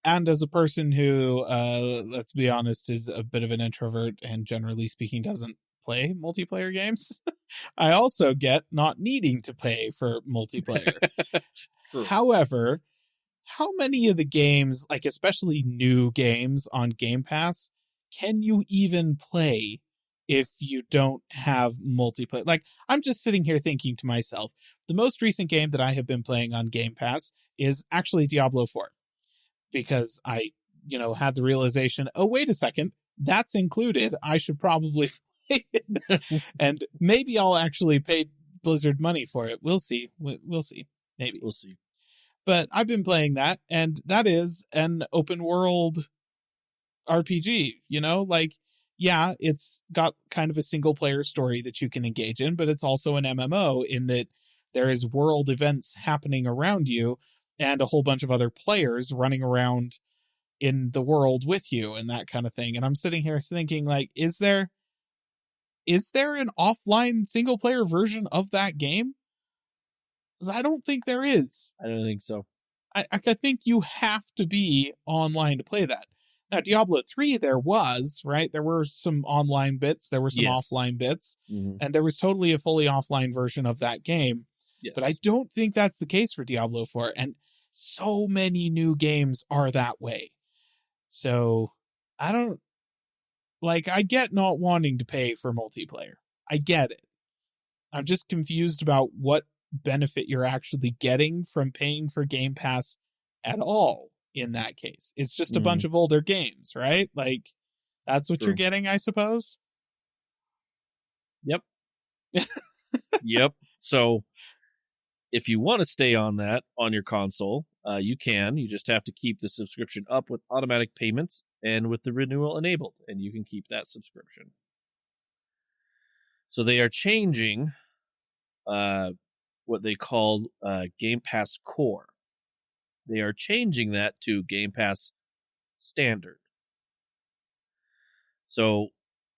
And as a person who, let's be honest, is a bit of an introvert and generally speaking doesn't play multiplayer games, I also get not needing to pay for multiplayer. True. However, how many of the games, like especially new games on Game Pass, can you even play if you don't have multiplayer? Like, I'm just sitting here thinking to myself, the most recent game that I have been playing on Game Pass is actually Diablo 4. Because I, had the realization, oh, wait a second, that's included. I should probably play it. And maybe I'll actually pay Blizzard money for it. We'll see. We'll see. Maybe. We'll see. But I've been playing that, and that is an open world RPG, yeah, it's got kind of a single player story that you can engage in, but it's also an MMO in that there is world events happening around you and a whole bunch of other players running around in the world with you and that kind of thing. And I'm sitting here thinking, like, is there an offline single player version of that game? Because I don't think there is. I don't think so. I think you have to be online to play that. Now, Diablo 3, there was, right? There were some online bits, there were some offline bits, and there was totally a fully offline version of that game. Yes. But I don't think that's the case for Diablo 4, and so many new games are that way. So, I get not wanting to pay for multiplayer. I get it. I'm just confused about what benefit you're actually getting from paying for Game Pass at all in that case. It's just a bunch of older games, right? Like, that's what you're getting, I suppose? Yep. Yep. So, if you want to stay on that on your console, you can. You just have to keep the subscription up with automatic payments and with the renewal enabled, and you can keep that subscription. So they are changing what they call Game Pass Core. They are changing that to Game Pass Standard. So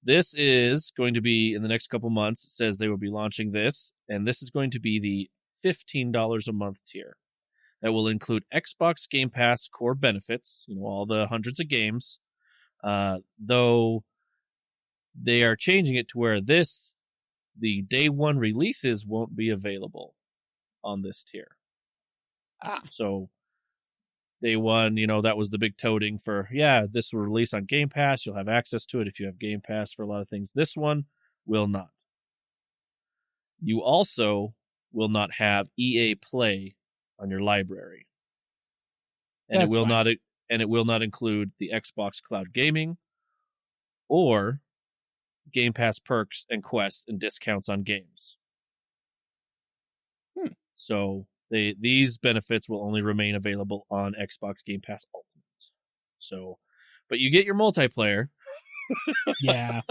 this is going to be, in the next couple months, it says they will be launching this, and this is going to be the $15 a month tier. That will include Xbox Game Pass core benefits, all the hundreds of games, though they are changing it to where the day one releases won't be available on this tier. So day one, that was the big toting for, this will release on Game Pass. You'll have access to it if you have Game Pass for a lot of things. This one will not. You also will not have EA Play on your library. And it will not include the Xbox Cloud Gaming or Game Pass perks and quests and discounts on games. So these benefits will only remain available on Xbox Game Pass Ultimate. So, but you get your multiplayer. Yeah.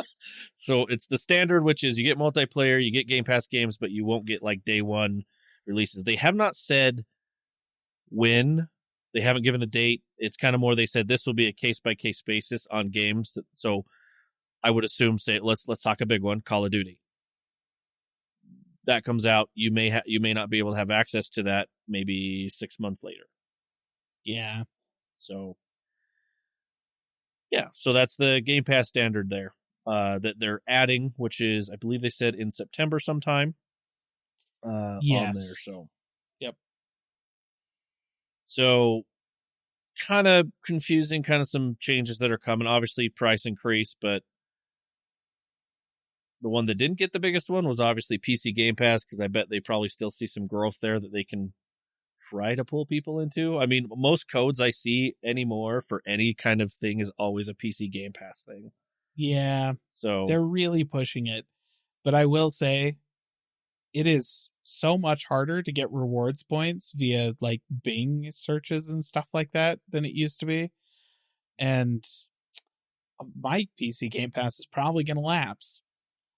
So it's the standard, which is you get multiplayer, you get Game Pass games, but you won't get like day one releases. They have not said when. They haven't given a date. It's kind of more, they said this will be a case-by-case basis on games. So I would assume, say, let's talk a big one, Call of Duty. That comes out, you may not be able to have access to that maybe 6 months later. Yeah. So so that's the Game Pass standard there that they're adding, which is, I believe they said in September sometime. On there. So yep. So kind of confusing, kind of some changes that are coming. Obviously, price increase, but the one that didn't get the biggest one was obviously PC Game Pass, because I bet they probably still see some growth there that they can try to pull people into. I mean, most codes I see anymore for any kind of thing is always a PC Game Pass thing. Yeah. So they're really pushing it. But I will say, it is so much harder to get rewards points via like Bing searches and stuff like that than it used to be. And my PC Game Pass is probably going to lapse.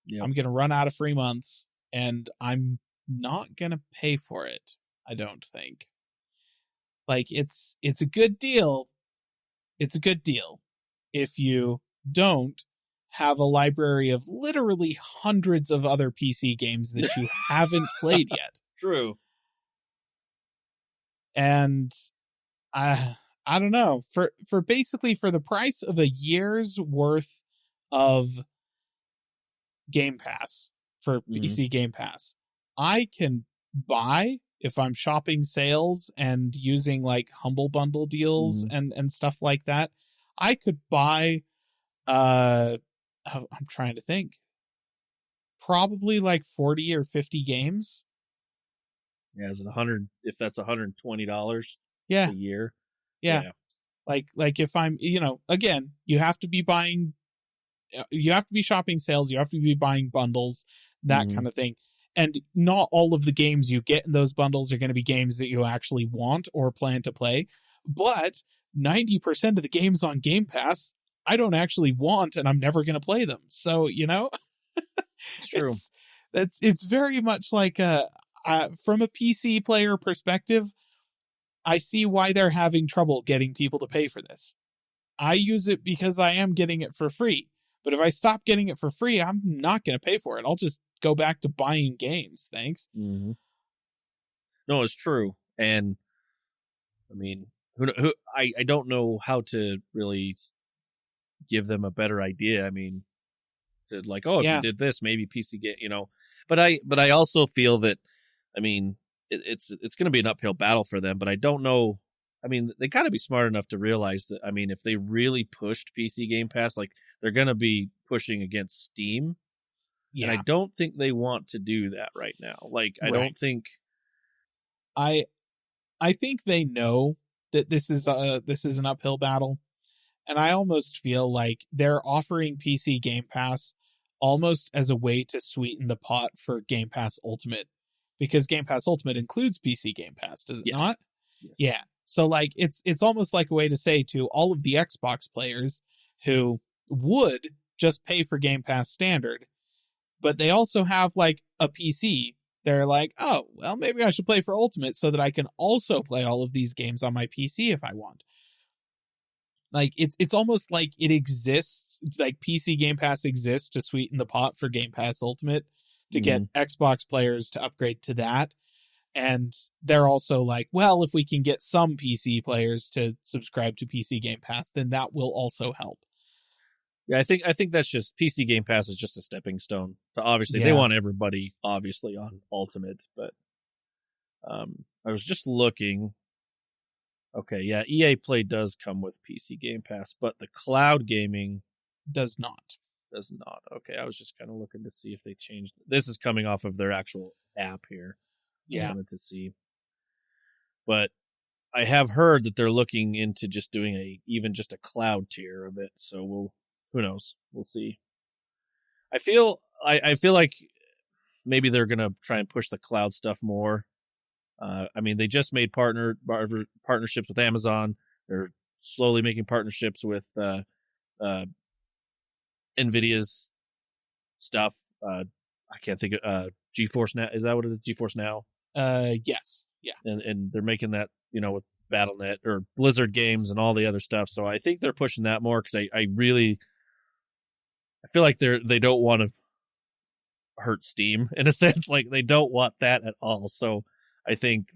Yep. I'm going to run out of free months, and I'm not going to pay for it, I don't think. Like, it's a good deal. It's a good deal if you don't have a library of literally hundreds of other PC games that you haven't played yet. True. And I I don't know, for basically for the price of a year's worth of Game Pass for PC Game Pass, I can buy, if I'm shopping sales and using like Humble Bundle deals and stuff like that, I could buy I'm trying to think, probably like 40 or 50 games. Yeah, is it 100? If that's $120 Yeah. a year. Yeah. Like if I'm, again, you have to be shopping sales, you have to be buying bundles, that kind of thing. And not all of the games you get in those bundles are going to be games that you actually want or plan to play. But 90% of the games on Game Pass, I don't actually want, and I'm never going to play them. So, It's true. It's very much like from a PC player perspective, I see why they're having trouble getting people to pay for this. I use it because I am getting it for free. But if I stop getting it for free, I'm not going to pay for it. I'll just go back to buying games. Thanks. No, it's true. And I mean, I don't know how to really give them a better idea. I mean, to like, if you did this, maybe PC get, but I also feel that, I mean, it's going to be an uphill battle for them, but I don't know. I mean, they got to be smart enough to realize that, I mean, if they really pushed PC Game Pass, like they're going to be pushing against Steam. Yeah. And I don't think they want to do that right now. Like, I don't think. I think they know that this is an uphill battle. And I almost feel like they're offering PC Game Pass almost as a way to sweeten the pot for Game Pass Ultimate. Because Game Pass Ultimate includes PC Game Pass, does it not? Yes. Yeah. So like it's almost like a way to say to all of the Xbox players who would just pay for Game Pass Standard, but they also have like a PC. They're like, oh, well, maybe I should play for Ultimate so that I can also play all of these games on my PC if I want. Like it's almost like it exists, like PC Game Pass exists to sweeten the pot for Game Pass Ultimate to get Xbox players to upgrade to that. And they're also like, well, if we can get some PC players to subscribe to PC Game Pass, then that will also help. Yeah, I think that's just PC Game Pass is just a stepping stone. So obviously, they want everybody obviously on Ultimate, but I was just looking. Okay, yeah, EA Play does come with PC Game Pass, but the cloud gaming does not. Does not. Okay, I was just kind of looking to see if they changed. This is coming off of their actual app here. Yeah. I wanted to see. But I have heard that they're looking into just doing even just a cloud tier of it. So who knows? We'll see. I feel like maybe they're gonna try and push the cloud stuff more. I mean, they just made partnerships with Amazon. They're slowly making partnerships with NVIDIA's stuff. I can't think of GeForce Now. Is that what it is? GeForce Now? Yes. Yeah. And they're making that, with BattleNet or Blizzard games and all the other stuff. So I think they're pushing that more because I feel like they don't want to hurt Steam in a sense. Like they don't want that at all. So I think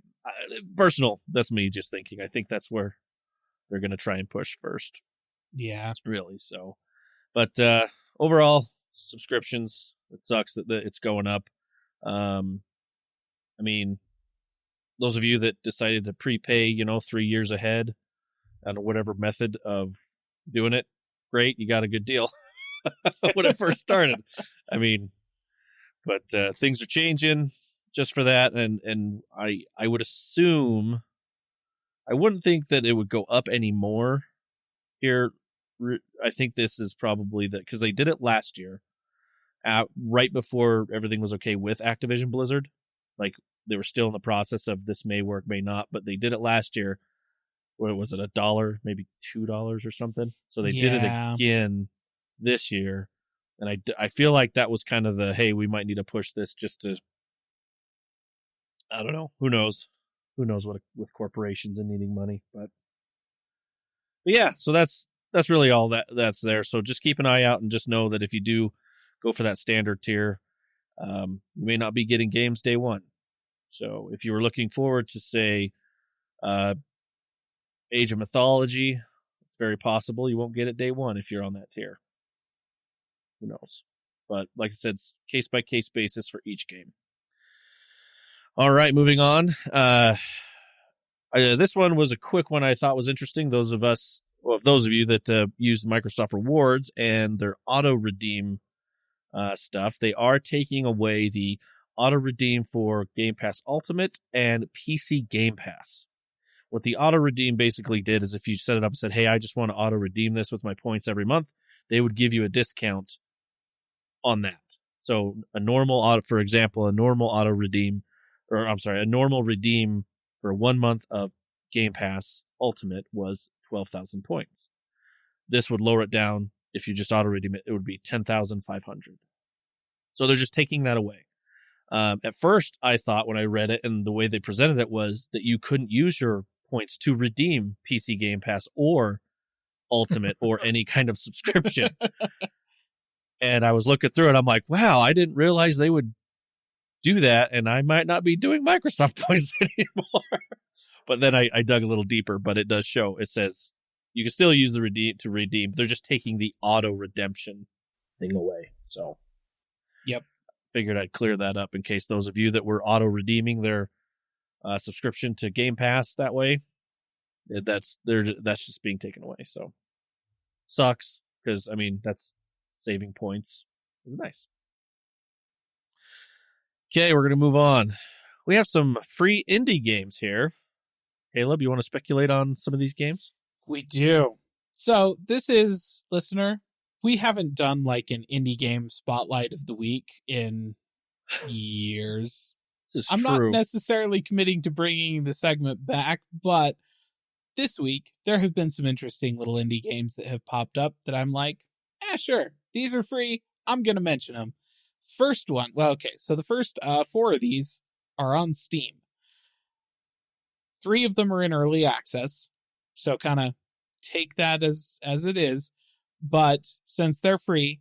that's me just thinking. I think that's where they're going to try and push first. Yeah. Really. So, but overall subscriptions, it sucks that it's going up. I mean, those of you that decided to prepay, 3 years ahead on whatever method of doing it, great, you got a good deal when it first started. I mean, but things are changing just for that, and I would assume, I wouldn't think that it would go up anymore here. I think this is probably that because they did it last year, right before everything was okay with Activision Blizzard. Like they were still in the process of this may work, may not, but they did it last year. What was it, $1, maybe $2 or something? So they did it again this year, and I feel like that was kind of the, hey, we might need to push this just to, I don't know, who knows what with corporations and needing money, but yeah, so that's really all that's there. So just keep an eye out and just know that if you do go for that standard tier, you may not be getting games day one. So if you were looking forward to, say, Age of Mythology, it's very possible you won't get it day one if you're on that tier. Who knows? But like I said, it's case-by-case basis for each game. All right, moving on. This one was a quick one I thought was interesting. Those of you that use Microsoft Rewards and their auto-redeem stuff, they are taking away the auto-redeem for Game Pass Ultimate and PC Game Pass. What the auto-redeem basically did is if you set it up and said, hey, I just want to auto-redeem this with my points every month, they would give you a discount on that. So a normal redeem for 1 month of Game Pass Ultimate was 12,000 points. This would lower it down. If you just auto redeem it, it would be 10,500. So they're just taking that away. At first, I thought when I read it and the way they presented it was that you couldn't use your points to redeem PC Game Pass or Ultimate or any kind of subscription. And I was looking through it. I'm like, wow, I didn't realize they would do that, and I might not be doing Microsoft points anymore. But then I dug a little deeper, but it does show. It says you can still use the redeem. They're just taking the auto redemption thing away. So, yep. Figured I'd clear that up in case those of you that were auto redeeming their subscription to Game Pass that way, that's just being taken away. So sucks because I mean that's saving points. Nice. Okay, we're gonna move on. We have some free indie games here. Caleb, you want to speculate on some of these games? We do. So this is, listener, we haven't done like an indie game spotlight of the week in years. This is I'm true. not necessarily committing to bringing the segment back, but this week there have been some interesting little indie games that have popped up that I'm like, sure, these are free. I'm going to mention them. First one, so the first 4 of these are on Steam. 3 of them are in early access, so kind of take that as it is. But since they're free,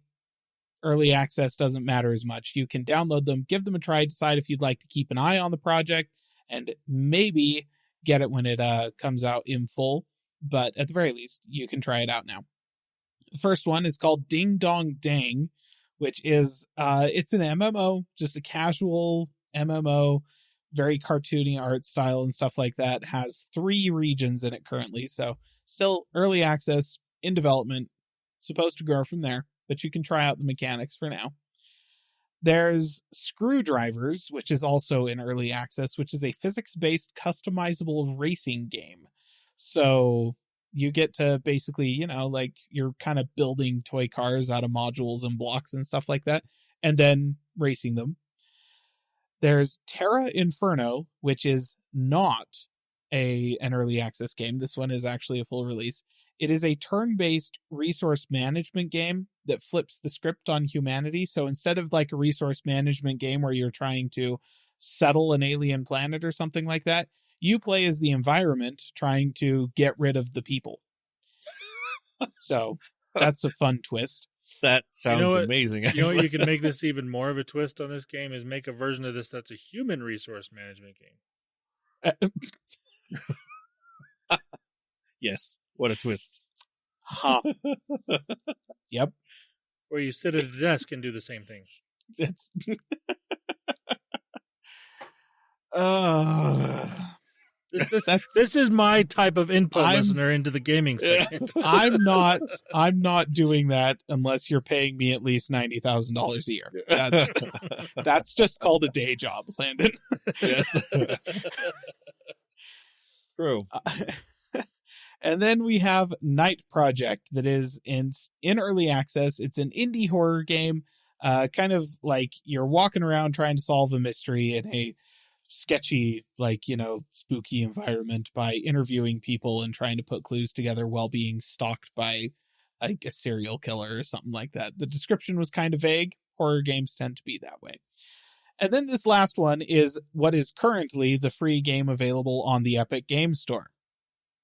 early access doesn't matter as much. You can download them, give them a try, decide if you'd like to keep an eye on the project, and maybe get it when it comes out in full. But at the very least, you can try it out now. The first one is called Ding Dong Dang, which is it's an MMO, just a casual MMO, very cartoony art style and stuff like that. Has 3 regions in it currently, so still early access, in development, supposed to grow from there, but you can try out the mechanics for now. There's Screwdrivers, which is also in early access, which is a physics-based customizable racing game. So you get to basically, like you're kind of building toy cars out of modules and blocks and stuff like that, and then racing them. There's Terra Inferno, which is not an early access game. This one is actually a full release. It is a turn-based resource management game that flips the script on humanity. So instead of like a resource management game where you're trying to settle an alien planet or something like that, you play as the environment trying to get rid of the people. So that's a fun twist. That sounds amazing. You know what, you can make this even more of a twist on this game is make a version of this that's a human resource management game. Yes. What a twist. Huh. Yep. Where you sit at a desk and do the same thing. It's This is my type of input, listener, into the gaming segment. I'm not doing that unless you're paying me at least $90,000 a year. That's just called a day job, Landon. Yes. True. And then we have Night Project that is in early access. It's an indie horror game, kind of like you're walking around trying to solve a mystery in a sketchy, spooky environment by interviewing people and trying to put clues together while being stalked by like a serial killer or something like that. The description was kind of vague. Horror games tend to be that way. And then this last one is what is currently the free game available on the Epic Game Store,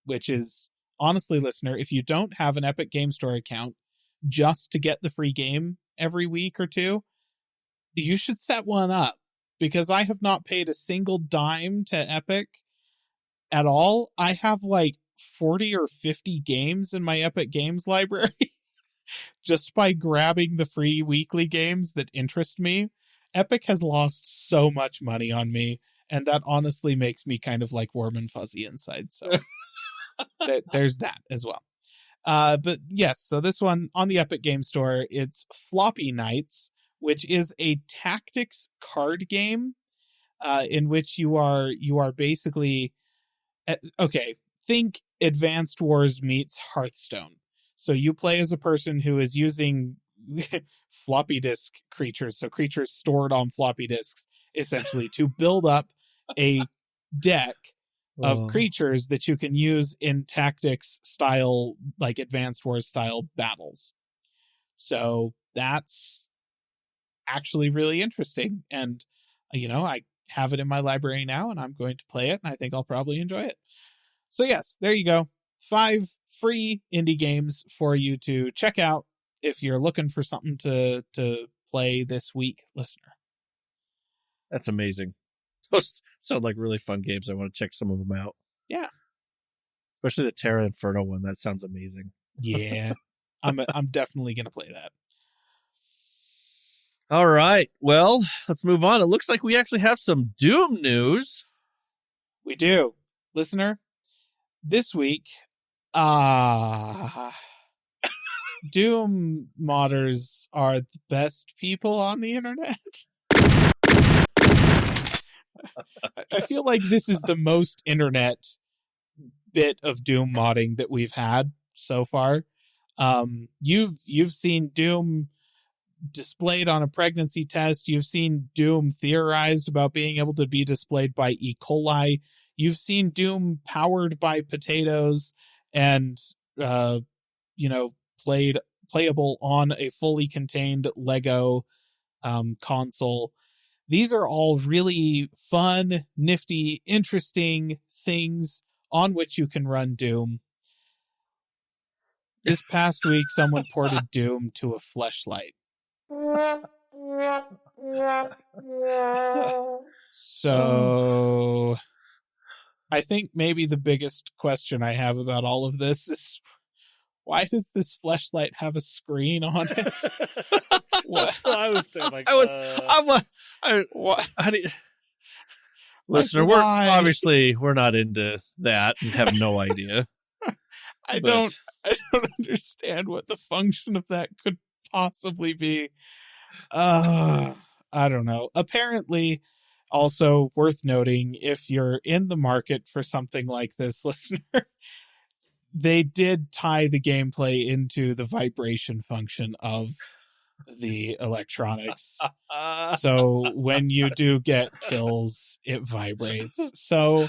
which is, honestly, listener, if you don't have an Epic Game Store account just to get the free game every week or two, you should set one up, because I have not paid a single dime to Epic at all. I have like 40 or 50 games in my Epic Games library just by grabbing the free weekly games that interest me. Epic has lost so much money on me, and that honestly makes me kind of like warm and fuzzy inside. So there's that as well. But yes, so this one on the Epic Game Store, it's Floppy Knights, which is a tactics card game in which you are basically think Advanced Wars meets Hearthstone. So you play as a person who is using floppy disk creatures, so creatures stored on floppy disks, essentially, to build up a deck of creatures that you can use in tactics style, like Advanced Wars style battles. So that's actually really interesting. And, I have it in my library now, and I'm going to play it, and I think I'll probably enjoy it. So yes, there you go. 5 free indie games for you to check out if you're looking for something to play this week, listener. That's amazing. Those sound like really fun games. I want to check some of them out. Yeah. Especially the Terra Inferno one. That sounds amazing. Yeah. I'm definitely going to play that. All right. Well, let's move on. It looks like we actually have some Doom news. We do. Listener, this week, Doom modders are the best people on the internet. I feel like this is the most internet bit of Doom modding that we've had so far. You've seen Doom displayed on a pregnancy test. You've seen Doom theorized about being able to be displayed by E. coli. You've seen Doom powered by potatoes and, playable on a fully contained Lego console. These are all really fun, nifty, interesting things on which you can run Doom. This past week, someone ported Doom to a fleshlight. So I think maybe the biggest question I have about all of this is, why does this fleshlight have a screen on it? That's what I was thinking. Listener, we're not into that and have no idea. I don't understand what the function of that could possibly be. I don't know. Apparently, also worth noting, if you're in the market for something like this, listener, they did tie the gameplay into the vibration function of the electronics. So when you do get kills, it vibrates. So,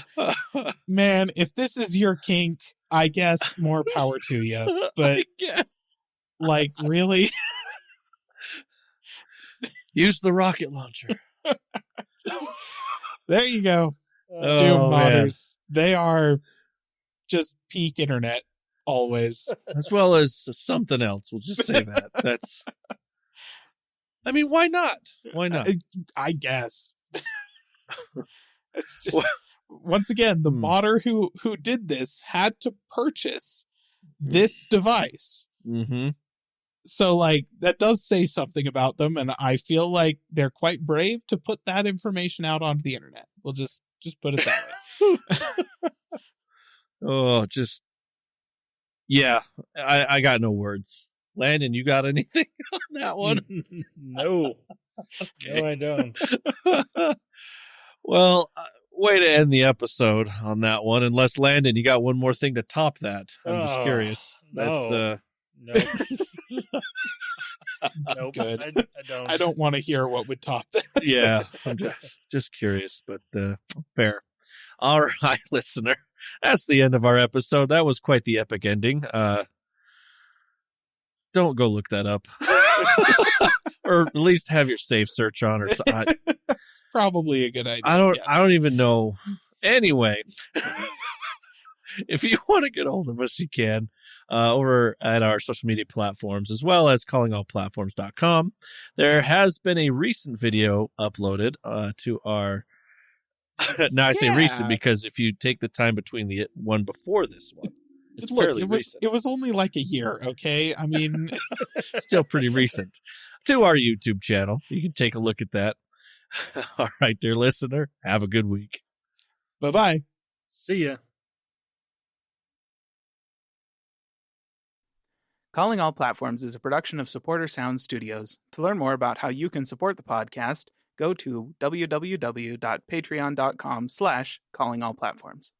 man, if this is your kink, I guess more power to you. But, like, really? Use the rocket launcher. There you go. Doom modders. They are just peak internet always. As well as something else. We'll just say that. That's... I mean, why not? Why not? I guess. It's just... Once again, the modder who did this had to purchase this device. Mm-hmm. So, like, that does say something about them, and I feel like they're quite brave to put that information out onto the internet. We'll just put it that way. Yeah, I got no words. Landon, you got anything on that one? No. No, I don't. Well, way to end the episode on that one. Unless, Landon, you got one more thing to top that. I'm just curious. No. That's, Nope. Good. I don't. I don't want to hear what would top that. Yeah, I'm just curious, but fair. All right, listener. That's the end of our episode. That was quite the epic ending. Don't go look that up. Or at least have your safe search on, or something. That's probably a good idea. I don't even know. Anyway, if you want to get hold of us, you can over at our social media platforms, as well as callingallplatforms.com. There has been a recent video uploaded to our Now I say Yeah. recent because if you take the time between the one before this one, it's fairly recent. It was only like a year, okay? I mean, Still pretty recent. To our YouTube channel, you can take a look at that. All right, dear listener, have a good week. bye-bye. See ya. Calling All Platforms is a production of Supporter Sound Studios. To learn more about how you can support the podcast, go to www.patreon.com/callingallplatforms.